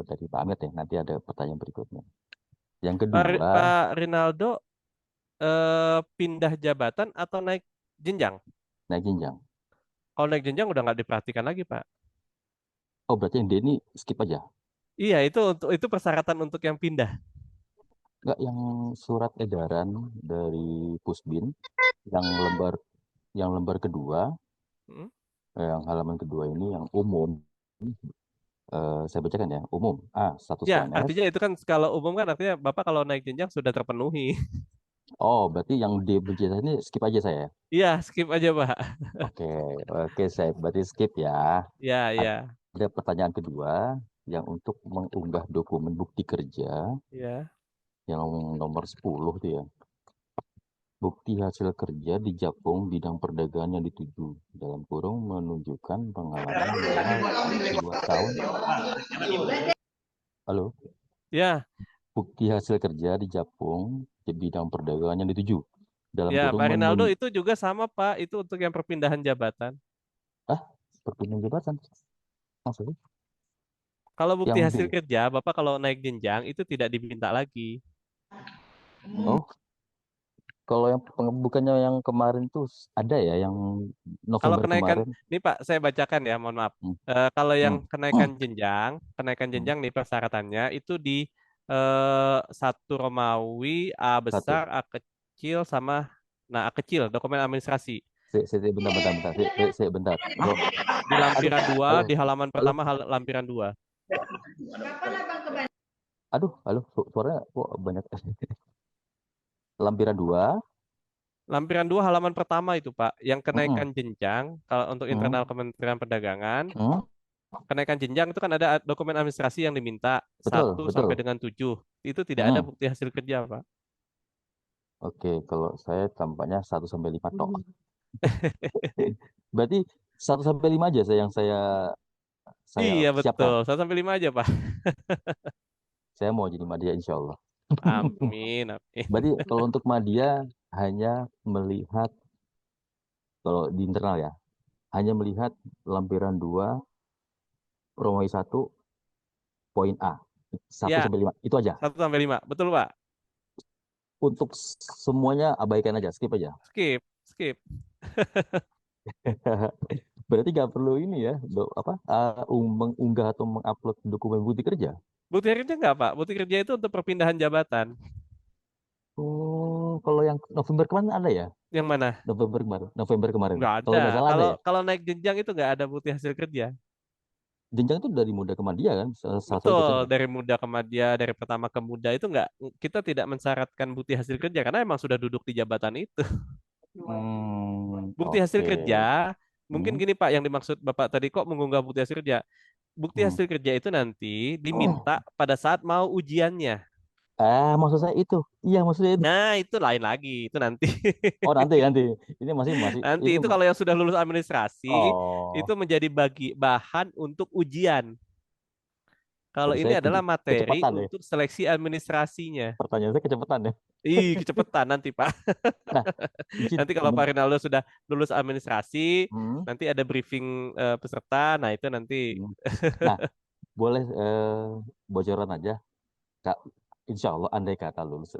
dari Pak Amir ya. Nanti ada pertanyaan berikutnya. Yang kedua, Pak Rinaldo pindah jabatan atau naik jenjang? naik jenjang. Kalau naik jenjang udah nggak diperhatikan lagi Pak. Oh, berarti yang D ini skip aja. Iya, itu persyaratan untuk yang pindah. Enggak, yang surat edaran dari Pusbin yang lembar kedua, yang halaman kedua ini yang umum. Saya bacakan ya, umum. Status Ya, PNS. artinya itu kan kalau umum kan artinya Bapak kalau naik jenjang sudah terpenuhi. Oh, berarti yang D berjasa ini skip aja saya. Iya, skip aja Pak. Oke, saya berarti skip ya. Ya, ya. Ada pertanyaan kedua yang untuk mengunggah dokumen bukti kerja. Ya. Yang nomor 10 itu ya. Bukti hasil kerja di Japung bidang perdagangan yang dituju, dalam kurung menunjukkan pengalaman minimal 2 tahun. Halo? Ya. Bukti hasil kerja di Japung di bidang perdagangan yang dituju, dalam Ya, kurung Pak Rinaldo itu juga sama Pak, itu untuk yang perpindahan jabatan. Perpindahan jabatan? Maksudnya? Kalau bukti Yang hasil B. kerja, Bapak kalau naik jenjang itu tidak diminta lagi. Oh, kalau yang bukannya yang kemarin tuh ada ya yang Kalau November kenaikan, kemarin? ini Pak, saya bacakan ya, mohon maaf. Hmm. Kalau yang Hmm. kenaikan Hmm. jenjang nih persyaratannya itu di 1 Romawi, A Satu. besar, A kecil sama, nah A kecil, dokumen administrasi. Bentar. Bentar. Halo. Di lampiran 2, Halo. di halaman pertama, lampiran 2. Halo. Suaranya kok banyak. Lampiran 2. Lampiran 2 halaman pertama itu Pak, yang Mm-mm. kenaikan jenjang, kalau untuk internal Kementerian Perdagangan, Hmm. kenaikan jenjang itu kan ada dokumen administrasi yang diminta Betul, 1 sampai betul. dengan 7. Itu tidak ada Hmm. bukti hasil kerja, Pak. Oke, kalau saya tampaknya 1 sampai 5 tok. Berarti 1 sampai 5 aja yang saya Iya siapkan. betul, 1 sampai 5 aja, Pak. Saya mau jadi media insya Allah. Amin, amin. Berarti kalau untuk media hanya melihat, kalau di internal ya, hanya melihat lampiran 2, Romawi 1, poin A. 1 Ya, sampai 5. Itu aja. 1 sampai 5. Betul, Pak. Untuk semuanya abaikan aja, skip aja. Skip. Berarti nggak perlu ini ya, mengunggah atau mengupload dokumen bukti kerja. Bukti kerja enggak, Pak? Bukti kerja itu untuk perpindahan jabatan. Oh, kalau yang November kemarin ada ya? Yang mana? November kemarin. Enggak Kalau ada. nggak salah ada ya? Kalau naik jenjang itu enggak ada bukti hasil kerja. Jenjang itu dari muda ke media kan? Salah satu Betul, contohnya. dari muda ke media, dari pertama ke muda itu enggak, kita tidak mensyaratkan bukti hasil kerja karena emang sudah duduk di jabatan itu. Bukti hasil Oke. kerja, mungkin gini Pak, yang dimaksud Bapak tadi kok mengunggah bukti hasil kerja. Bukti hasil kerja itu nanti diminta pada saat mau ujiannya. Maksud saya itu. Iya, maksudnya itu. Nah, itu lain lagi, itu nanti. Oh, nanti. Ini masih Nanti ini itu kalau yang sudah lulus administrasi, itu oh. menjadi bahan untuk ujian. Kalau Berarti ini saya adalah materi kecepatan ya. untuk seleksi administrasinya. Pertanyaan saya kecepatan ya. Ih, kecepatan nanti Pak. Nah, Nanti kalau Pak Rinaldo sudah lulus administrasi, Hmm. nanti ada briefing peserta. Nah, itu nanti. Nah, boleh bocoran aja, Kak. Insya Allah, andai kata lulus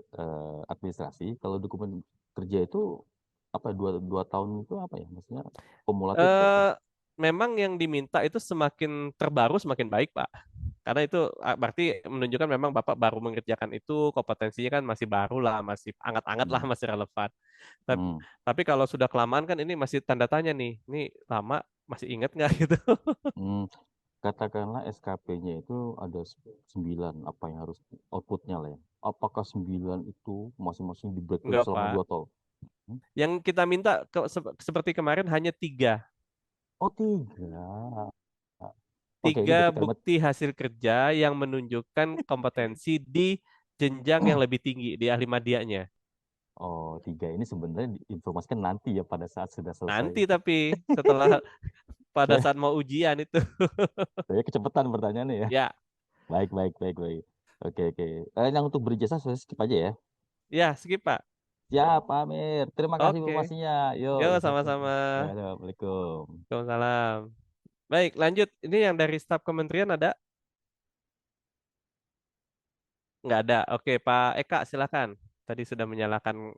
administrasi, kalau dokumen kerja itu apa 2 tahun itu apa ya? Maksudnya kumulatif itu apa? Memang yang diminta itu semakin terbaru semakin baik, Pak. Karena itu berarti menunjukkan memang Bapak baru mengerjakan itu, kompetensinya kan masih baru lah, masih anget-anget lah, masih relevan. Tapi kalau sudah kelamaan kan ini masih tanda tanya nih. Ini lama, masih inget nggak gitu? Katakanlah SKP-nya itu ada 9, apa yang harus outputnya lah ya. Apakah 9 itu masing-masing di breakdown Enggak, selama Pak. 2 tahun? Yang kita minta seperti kemarin hanya 3. Oh, 3. Oke, 3 bukti hasil kerja yang menunjukkan kompetensi di jenjang yang lebih tinggi di ahli madianya. Oh, 3 ini sebenarnya diinformasikan nanti ya pada saat sudah selesai. Nanti tapi setelah pada saat mau ujian itu. Saya kecepatan pertanyaannya ya. Ya. Baik. Oke. Yang untuk berijazah saya skip aja ya. Ya, skip Pak. Ya, Pak Amir. Terima kasih informasinya. Yo, sama-sama. Assalamualaikum. Waalaikumsalam. Baik, lanjut. Ini yang dari staf kementerian ada? Nggak ada. Oke, Pak Eka silakan. Tadi sudah menyalakan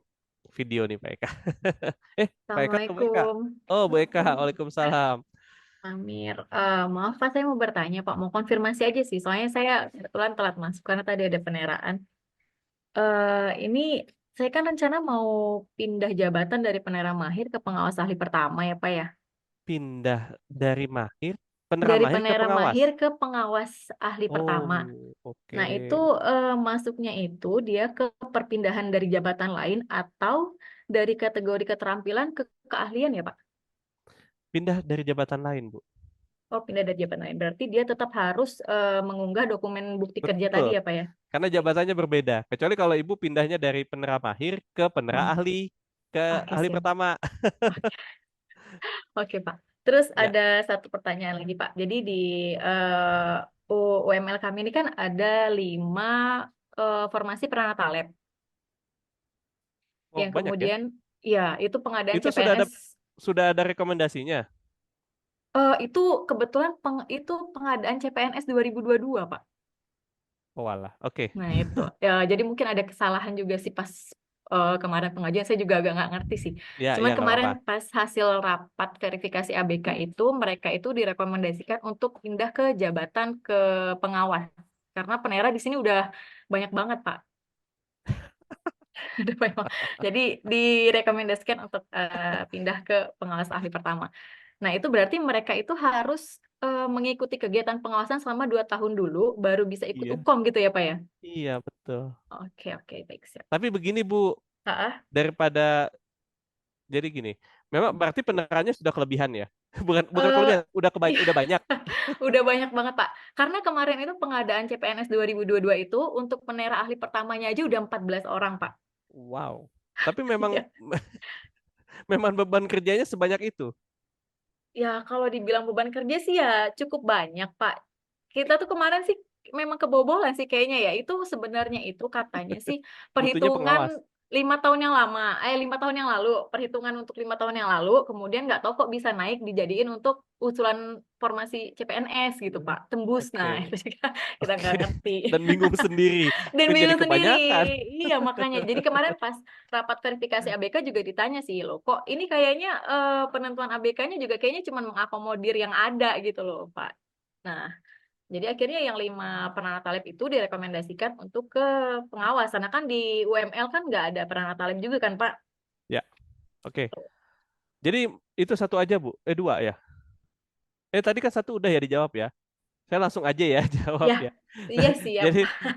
video nih Pak Eka. Pak Eka atau Bu Eka? Oh, Bu Eka. Waalaikumsalam. Amir, maaf Pak, saya mau bertanya Pak, mau konfirmasi aja sih, soalnya saya kebetulan telat masuk karena tadi ada peneraan. Ini saya kan rencana mau pindah jabatan dari penera mahir ke pengawas ahli pertama ya Pak ya? Pindah dari mahir, Dari mahir ke penera pengawas? mahir ke pengawas ahli pertama. Oke. Nah itu masuknya itu dia ke perpindahan dari jabatan lain atau dari kategori keterampilan ke keahlian ya Pak? Pindah dari jabatan lain, Bu. Oh, pindah dari jabatan lain. Berarti dia tetap harus mengunggah dokumen bukti kerja Betul. tadi ya, Pak ya? Karena jabatannya berbeda. Kecuali kalau Ibu pindahnya dari penera mahir ke penera ahli, ke ahli siap. pertama. Oke, Pak. Terus Ya. ada satu pertanyaan lagi, Pak. Jadi di UML kami ini kan ada 5 formasi Pranata Lab. Oh, Yang banyak ya? kemudian, ya itu pengadaan Itu CPNS. sudah ada rekomendasinya? Itu kebetulan itu pengadaan CPNS 2022, Pak. Oh alah, oke. Nah, itu. Ya, jadi mungkin ada kesalahan juga sih pas kemarin pengajian, saya juga agak nggak ngerti sih. Ya, Cuman ya nggak kemarin apa-apa. pas hasil rapat verifikasi ABK itu, mereka itu direkomendasikan untuk pindah ke jabatan ke pengawas. Karena penera di sini udah banyak banget, Pak. Udah banyak banget. Jadi direkomendasikan untuk pindah ke pengawas ahli pertama. Nah, itu berarti mereka itu harus mengikuti kegiatan pengawasan selama 2 tahun dulu, baru bisa ikut Iya, UKOM gitu ya, Pak ya? iya betul. Oke, oke, baik, siap. Tapi begini Bu, Ah, daripada jadi gini, memang berarti penerannya sudah kelebihan ya? Bukan eh, kelebihan, udah banyak. udah banyak banget, Pak. Karena kemarin itu pengadaan CPNS 2022 itu untuk penera ahli pertamanya aja udah 14 orang, Pak. Wow. Tapi memang Ya, memang beban kerjanya sebanyak itu. ya kalau dibilang beban kerja sih ya cukup banyak, Pak. Kita tuh kemarin sih memang kebobolan sih kayaknya ya. Itu sebenarnya itu katanya sih Butuhnya pengawas. perhitungan 5 tahun yang lama, 5 tahun yang lalu, perhitungan untuk 5 tahun yang lalu, kemudian nggak tahu kok bisa naik dijadiin untuk usulan formasi CPNS gitu, Pak. Tembus, nah Oke, itu juga kita oke. nggak ngerti. Dan bingung sendiri. Dan Kan jadi bingung sendiri. kebanyakan. Iya, makanya. Jadi kemarin pas rapat verifikasi ABK juga ditanya sih, loh, kok ini kayaknya penentuan ABK-nya juga kayaknya cuma mengakomodir yang ada gitu loh, Pak. Nah, jadi akhirnya yang 5 peranata lab itu direkomendasikan untuk ke pengawas. Karena kan di UML kan nggak ada peranata lab juga kan, Pak? Ya, oke. Jadi itu satu aja Bu, dua ya. Tadi kan satu udah ya dijawab ya. Saya langsung aja ya jawab Ya, ya. iya siap.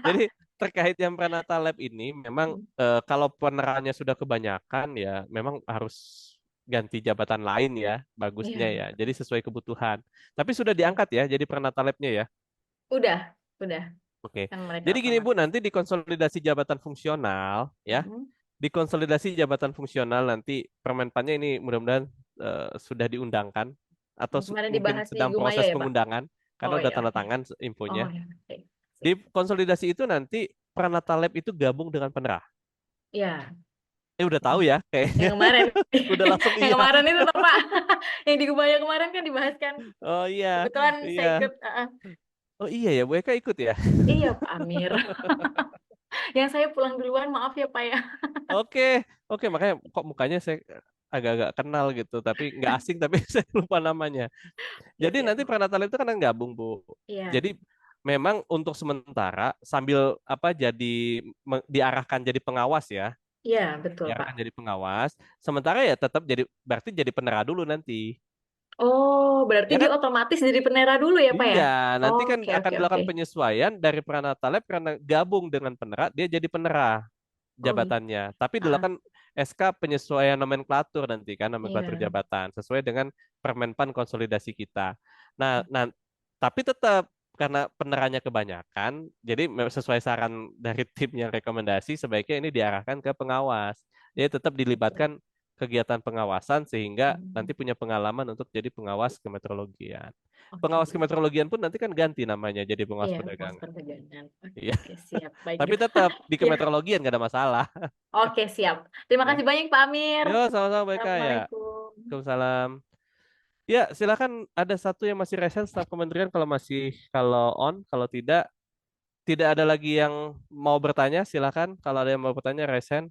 Jadi terkait yang prenatal lab ini memang kalau penerannya sudah kebanyakan ya memang harus ganti jabatan lain ya bagusnya Iya, ya. Jadi sesuai kebutuhan. Tapi sudah diangkat ya jadi prenatal labnya ya. udah. Oke. Kan mereka Jadi gini Bu, otomatis. nanti di konsolidasi jabatan fungsional ya. Mm-mm. Di konsolidasi jabatan fungsional nanti Permenpannya ini mudah-mudahan sudah diundangkan atau Yang kemarin mungkin dibahas di sedang Gumaya proses ya, Pak? pengundangan karena Oh udah ya, tanda oke. tangan Oh infonya. ya, oke. Di Siap. konsolidasi itu nanti Pranata Lab itu gabung dengan Penera. Ya. Udah tahu ya kayaknya. Yang kemarin. Udah langsung Yang iya. kemarin itu toh, Pak. Yang di Gumaya kemarin kan dibahas kan. Oh iya, Kebetulan saya iya. ikut. Oh iya ya, Bu Eka ikut ya. Iya, Pak Amir. Yang saya pulang duluan, maaf ya, Pak ya. Oke, oke makanya kok mukanya saya agak-agak kenal gitu, tapi nggak asing tapi saya lupa namanya. Iya, Jadi siap. nanti Pranata Lab itu kan gabung, Bu. Iya. Jadi memang untuk sementara sambil apa diarahkan jadi pengawas ya, Iya, betul, Pak. diarahkan jadi pengawas. Sementara ya tetap jadi berarti jadi penera dulu nanti. Oh, berarti Ya dia kan? otomatis jadi penera dulu ya, Pak ya? Iya, nanti kan Oke, akan oke, oke. dilakukan penyesuaian dari Pranata Lab karena gabung dengan penera, dia jadi penera Oh, iya. jabatannya. Tapi dilakukan SK penyesuaian nomenklatur nanti kan, nomenklatur Iya. jabatan sesuai dengan Permenpan konsolidasi kita. Nah, tapi tetap karena penerannya kebanyakan, jadi sesuai saran dari tim yang rekomendasi sebaiknya ini diarahkan ke pengawas. Jadi tetap dilibatkan kegiatan pengawasan sehingga nanti punya pengalaman untuk jadi pengawas kemeteorologian. Pengawas kemeteorologian pun nanti kan ganti namanya jadi pengawas Iya, pengawas perdagangan. perdagangan. Oke, Iya. oke, siap. Baik. Tapi tetap di Ya. kemeteorologian nggak ada masalah. Oke, siap. Terima Ya. kasih banyak, Pak Amir. Yo, sama-sama baik ya. Assalamualaikum. Waalaikumsalam. Ya, silakan ada satu yang masih resen staf kementerian kalau on, kalau tidak ada lagi yang mau bertanya, silakan. Kalau ada yang mau bertanya resen.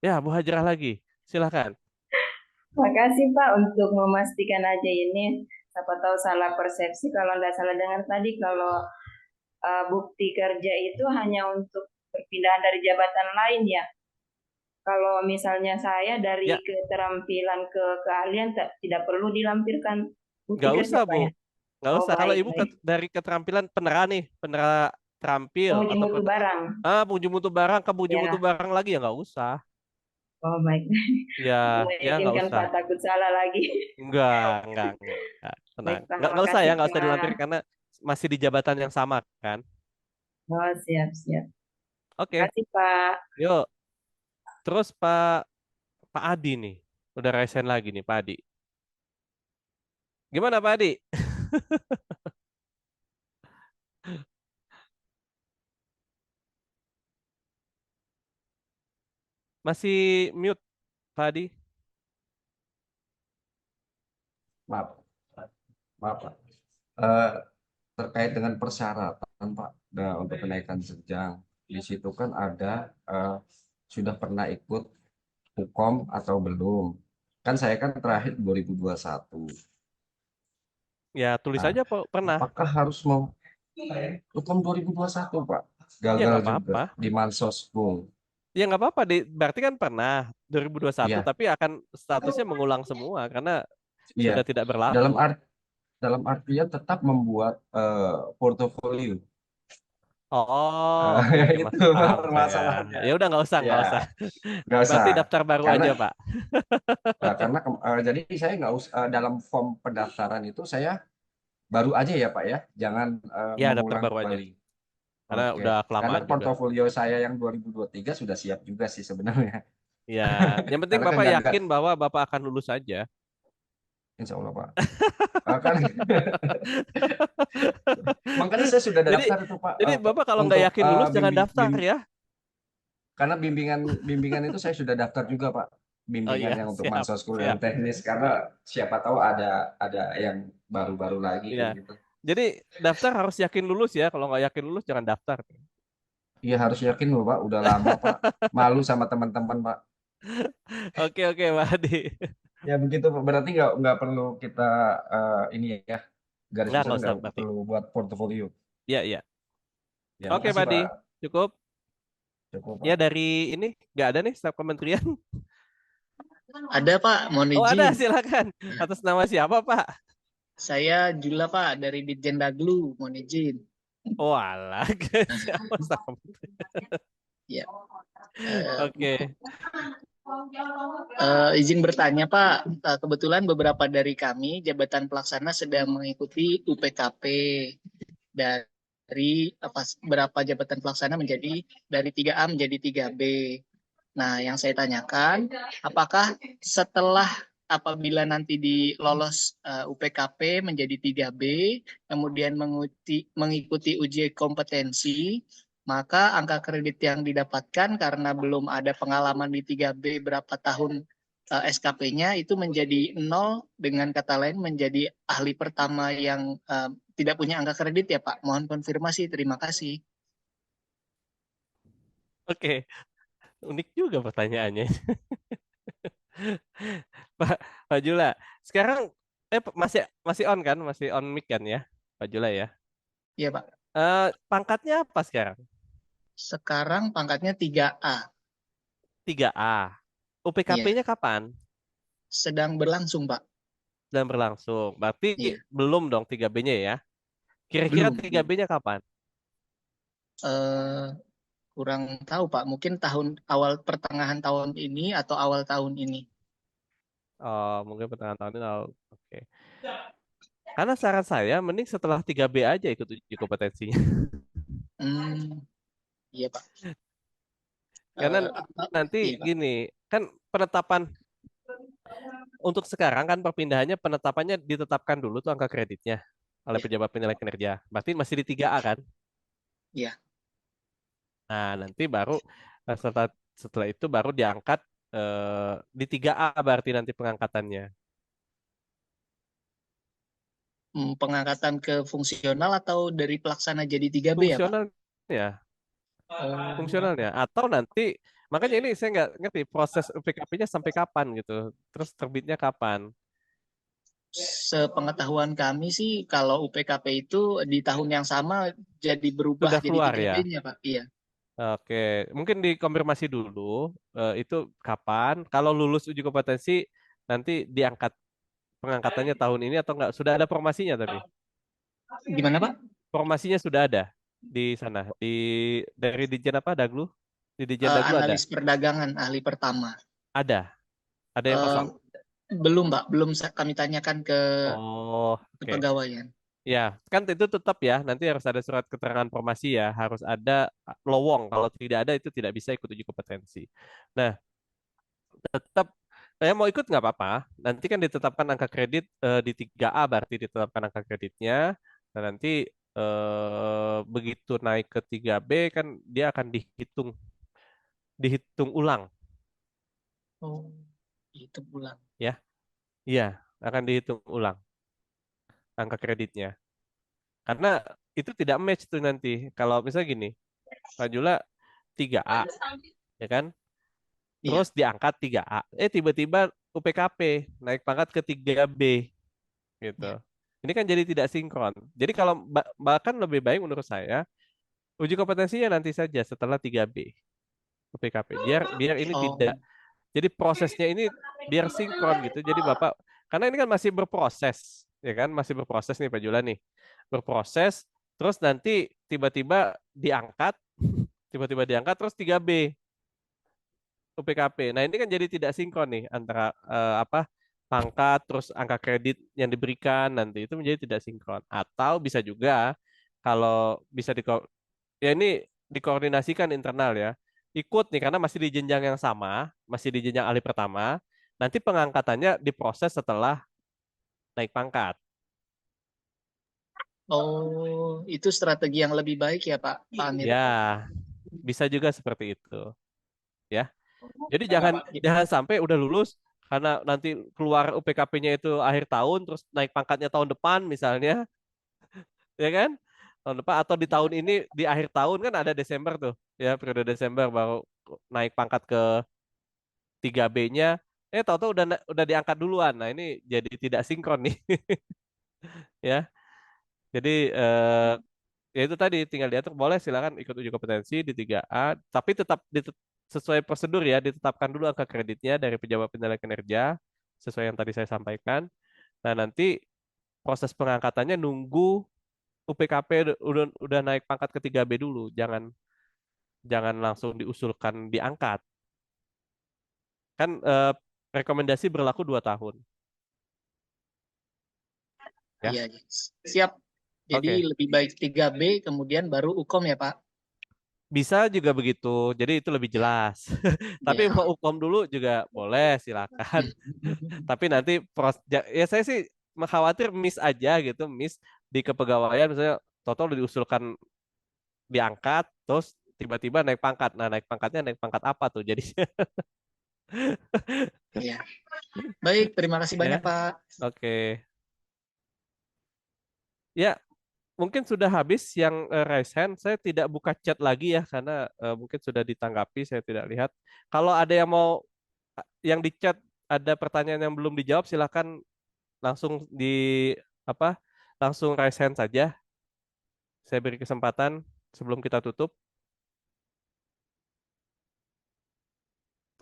Ya, Bu Hajrah lagi. Silakan. Makasih Pak untuk memastikan aja ini. Siapa tahu salah persepsi kalau nggak salah dengar tadi kalau bukti kerja itu hanya untuk perpindahan dari jabatan lain ya. Kalau misalnya saya dari Ya, keterampilan ke keahlian tidak perlu dilampirkan bukti nggak kerja usah, Pak Bu. ya. Nggak Oh usah. Kalau baik Ibu baik. dari keterampilan penera nih, penera terampil Penguji atau mutu barang. penguji mutu barang, kemuji mutu Ya. barang lagi ya nggak usah. Oh baik. Ya, ya nggak Meyakinkan usah. Pak takut salah lagi. Enggak. Tenang. Baik Pak, Nggak usah ya, makasih nggak usah Pak. dilampir karena masih di jabatan yang sama kan. Oh siap siap. Oke, Makasih Pak. yuk. Terus Pak Adi nih, udah resign lagi nih Pak Adi. Gimana Pak Adi? Masih mute Pak Adi? maaf, maaf Pak. Eh, Terkait dengan persyaratan Pak, untuk kenaikan jenjang, di situ kan ada sudah pernah ikut Hukom atau belum. Kan saya kan terakhir 2021. Ya, tulis Nah, aja pernah. apakah harus mau Hukom 2021 Pak? Ya Gagal nggak juga apa-apa. di Mansosbung. Ya nggak apa-apa. Berarti kan pernah 2021, Iya, tapi akan statusnya mengulang semua karena iya. sudah tidak Dalam berlaku. dalam artian tetap membuat portofolio. Oh, oke, oke, Itu masuk paham saya. permasalahannya. Ya udah nggak usah, nggak Ya, usah. nggak usah. Berarti daftar baru Karena aja, Pak. karena jadi saya nggak usah dalam form pendaftaran itu saya baru aja ya Pak ya, jangan Ya, daftar mengulang baru aja. kembali. Karena Oke, udah karena kelamaan juga. portofolio saya yang 2023 sudah siap juga sih sebenarnya. Ya, yang penting Karena kan Bapak nggak yakin bahwa Bapak akan lulus aja. Insya Allah Pak. Kan makanya saya sudah Jadi, daftar itu Pak Bapak kalau nggak untuk yakin lulus jangan daftar ya. karena bimbingan itu saya sudah daftar juga Pak. Oh Bimbingan iya, yang untuk siap, Mansosku siap. yang teknis karena siapa tahu ada yang baru-baru lagi Iya. kan gitu. Jadi daftar harus yakin lulus ya. Kalau nggak yakin lulus jangan daftar. Iya harus yakin loh Pak, udah lama Pak. Malu sama teman-teman Pak. Oke, Pak Adi. Ya begitu Pak. Berarti nggak perlu kita ini ya garis besar Nggak usah nggak berarti. perlu buat portofolio. Iya, iya. Ya, Oke, makasih Pak Adi. Pak. Cukup. Cukup Ya Pak. dari ini nggak ada nih staf kementerian. Ada Pak, mohon Oh ada, izin. silakan. Atas nama siapa Pak? Saya Jula Pak dari Ditjen Daglu, mohon izin. Oh alah, siapa staf kementerian? Ya. Oke. Izin bertanya Pak, kebetulan beberapa dari kami jabatan pelaksana sedang mengikuti UPKP dari berapa jabatan pelaksana menjadi dari 3A menjadi 3B. Nah, yang saya tanyakan, apakah setelah apabila nanti lolos UPKP menjadi 3B, kemudian mengikuti uji kompetensi, maka angka kredit yang didapatkan karena belum ada pengalaman di 3B berapa tahun SKP-nya itu menjadi 0, dengan kata lain menjadi ahli pertama yang tidak punya angka kredit ya Pak. Mohon konfirmasi, terima kasih. Oke. Unik juga pertanyaannya. Pak Jula, sekarang masih on kan? Masih on mic kan ya, Pak Jula ya? Iya, Pak. Pangkatnya apa sekarang? Sekarang pangkatnya 3A. 3A. UPKP-nya kapan? Sedang berlangsung, Pak. Sedang berlangsung. Berarti belum dong 3B-nya ya? Kira-kira 3B-nya kapan? Kurang tahu Pak, mungkin pertengahan tahun ini atau awal tahun ini. Oh, mungkin pertengahan tahun ini. Oke. Karena saran saya mending setelah 3B aja ikut uji kompetensinya. Iya Pak. Karena nanti gini, kan penetapan untuk sekarang kan penetapannya ditetapkan dulu tuh angka kreditnya oleh pejabat penilai kinerja. Berarti masih di 3A kan? Iya. Nah, nanti baru setelah itu baru diangkat di 3A berarti nanti pengangkatannya. Pengangkatan ke fungsional atau dari pelaksana jadi 3B fungsional, ya Pak? Fungsionalnya. Atau nanti, makanya ini saya nggak ngerti proses UPKP-nya sampai kapan gitu. Terus terbitnya kapan? Sepengetahuan kami sih kalau UPKP itu di tahun yang sama jadi berubah Sudah keluar jadi ya? 3B-nya Pak. Iya. Oke, mungkin dikonfirmasi dulu itu kapan. Kalau lulus uji kompetensi nanti diangkat pengangkatannya tahun ini atau enggak? Sudah ada formasinya tapi? Gimana Pak? Formasinya sudah ada di sana. Dari Ditjen apa? Daglu? Di Ditjen Daglu ada? Analis perdagangan ahli pertama. Ada yang kosong? Belum Pak, belum kami tanyakan ke kepegawaian. Ya, kan itu tetap ya, nanti harus ada surat keterangan formasi ya, harus ada lowong. Kalau tidak ada itu tidak bisa ikut uji kompetensi. Nah, tetap saya mau ikut nggak apa-apa. Nanti kan ditetapkan angka kredit di 3A berarti ditetapkan angka kreditnya. Dan nanti begitu naik ke 3B kan dia akan dihitung ulang. Oh, dihitung ulang. Ya. Iya, akan dihitung ulang angka kreditnya. Karena itu tidak match tuh nanti. Kalau misalnya gini, Pak Jula 3A, ya kan? Iya. Terus diangkat 3A. Tiba-tiba UPKP naik pangkat ke 3B gitu. Iya. Ini kan jadi tidak sinkron. Jadi kalau bahkan lebih baik menurut saya uji kompetensinya nanti saja setelah 3B UPKP. Biar ini Oh, tidak. Jadi prosesnya ini biar sinkron gitu. Jadi Bapak karena ini kan masih berproses, ya kan? Masih berproses nih Pak Jula nih. Berproses terus nanti tiba-tiba diangkat, tiba-tiba diangkat terus 3B UPKP. Nah, ini kan jadi tidak sinkron nih antara pangkat terus angka kredit yang diberikan nanti itu menjadi tidak sinkron. Atau bisa juga kalau bisa ya ini dikoordinasikan internal ya. Ikut nih karena masih di jenjang yang sama, masih di jenjang alih pertama. Nanti pengangkatannya diproses setelah naik pangkat. oh, itu strategi yang lebih baik ya Pak Amir. Ya, bisa juga seperti itu. Ya. Jadi jangan sampai udah lulus karena nanti keluar UPKP-nya itu akhir tahun terus naik pangkatnya tahun depan misalnya, ya kan? Tahun depan atau di tahun ini di akhir tahun kan ada Desember tuh, ya periode Desember baru naik pangkat ke 3B-nya. Tahu-tahu udah diangkat duluan. Nah, ini jadi tidak sinkron nih. Ya. Jadi ya itu tadi tinggal diatur boleh silakan ikut uji kompetensi di 3A tapi tetap sesuai prosedur ya ditetapkan dulu angka kreditnya dari pejabat penilai kinerja sesuai yang tadi saya sampaikan. Nah, nanti proses pengangkatannya nunggu UPKP udah naik pangkat ke 3B dulu, jangan langsung diusulkan diangkat. Kan rekomendasi berlaku 2 tahun. Ya. Iya, siap. Jadi lebih baik 3B kemudian baru Ukom ya Pak. Bisa juga begitu. Jadi itu lebih jelas. Tapi mau Ukom dulu juga boleh, silakan. Tapi nanti ya saya sih khawatir miss aja gitu, miss di kepegawaian misalnya total diusulkan diangkat terus tiba-tiba naik pangkat. Nah, naik pangkatnya naik pangkat apa tuh jadinya? Iya. Baik, terima kasih banyak Ya. Pak. Oke. Ya, mungkin sudah habis yang raise hand. Saya tidak buka chat lagi ya karena mungkin sudah ditanggapi, saya tidak lihat. Kalau ada yang mau yang di chat ada pertanyaan yang belum dijawab silakan langsung langsung raise hand saja. Saya beri kesempatan sebelum kita tutup.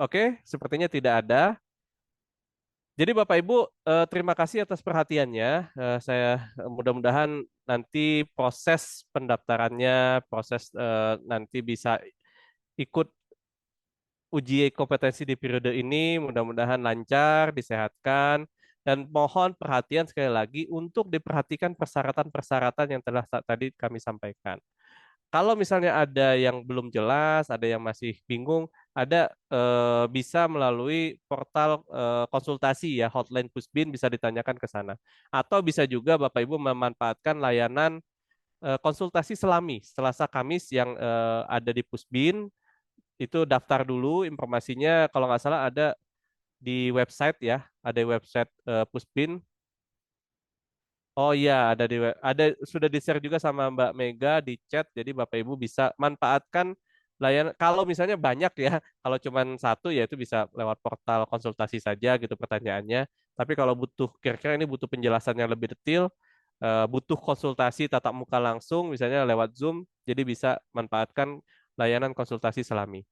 Oke, sepertinya tidak ada. Jadi Bapak Ibu, terima kasih atas perhatiannya. Saya mudah-mudahan nanti proses pendaftarannya, proses nanti bisa ikut uji kompetensi di periode ini, mudah-mudahan lancar, disehatkan, dan mohon perhatian sekali lagi untuk diperhatikan persyaratan-persyaratan yang telah tadi kami sampaikan. Kalau misalnya ada yang belum jelas, ada yang masih bingung, ada bisa melalui portal konsultasi ya, hotline Pusbin bisa ditanyakan ke sana. Atau bisa juga Bapak Ibu memanfaatkan layanan konsultasi Selami, Selasa Kamis yang ada di Pusbin. Itu daftar dulu informasinya, kalau nggak salah ada di website ya, ada website Pusbin. Oh iya, ada sudah di-share juga sama Mbak Mega di chat, jadi Bapak Ibu bisa manfaatkan layanan. Kalau misalnya banyak ya, kalau cuma satu ya itu bisa lewat portal konsultasi saja gitu pertanyaannya. Tapi kalau kira-kira ini butuh penjelasan yang lebih detail, butuh konsultasi tatap muka langsung, misalnya lewat Zoom, jadi bisa manfaatkan layanan konsultasi Selami.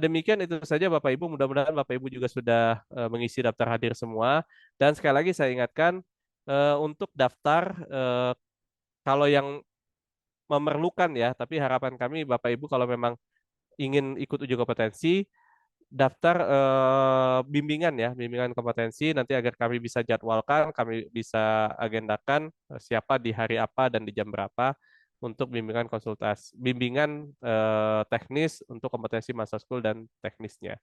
Demikian itu saja Bapak Ibu, mudah-mudahan Bapak Ibu juga sudah mengisi daftar hadir semua. Dan sekali lagi saya ingatkan, untuk daftar kalau yang memerlukan ya, tapi harapan kami Bapak Ibu kalau memang ingin ikut uji kompetensi, daftar bimbingan ya, bimbingan kompetensi nanti agar kami bisa jadwalkan, kami bisa agendakan siapa di hari apa dan di jam berapa untuk bimbingan teknis untuk kompetensi masa school dan teknisnya.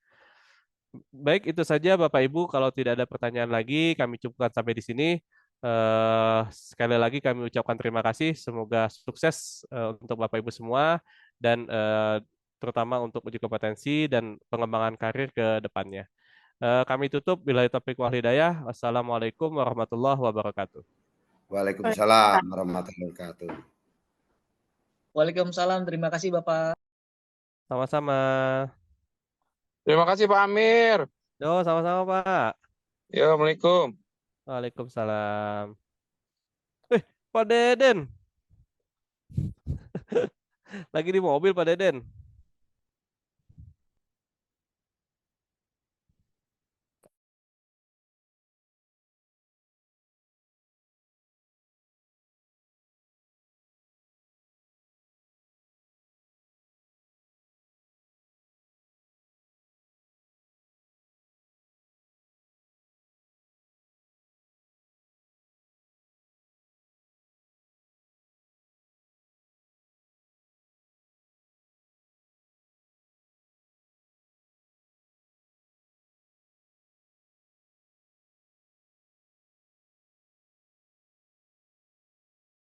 Baik, itu saja Bapak Ibu. Kalau tidak ada pertanyaan lagi, kami cukupkan sampai di sini. Sekali lagi kami ucapkan terima kasih. Semoga sukses untuk Bapak Ibu semua dan terutama untuk uji kompetensi dan pengembangan karir ke depannya. Kami tutup. Billahi taufiq wal hidayah. Wassalamualaikum warahmatullahi wabarakatuh. Waalaikumsalam warahmatullahi wabarakatuh. Waalaikumsalam. Terima kasih Bapak. Sama-sama. Terima kasih Pak Amir. Yo, sama-sama Pak. Ya, Assalamualaikum. Waalaikumsalam. Pak Deden. Lagi di mobil Pak Deden.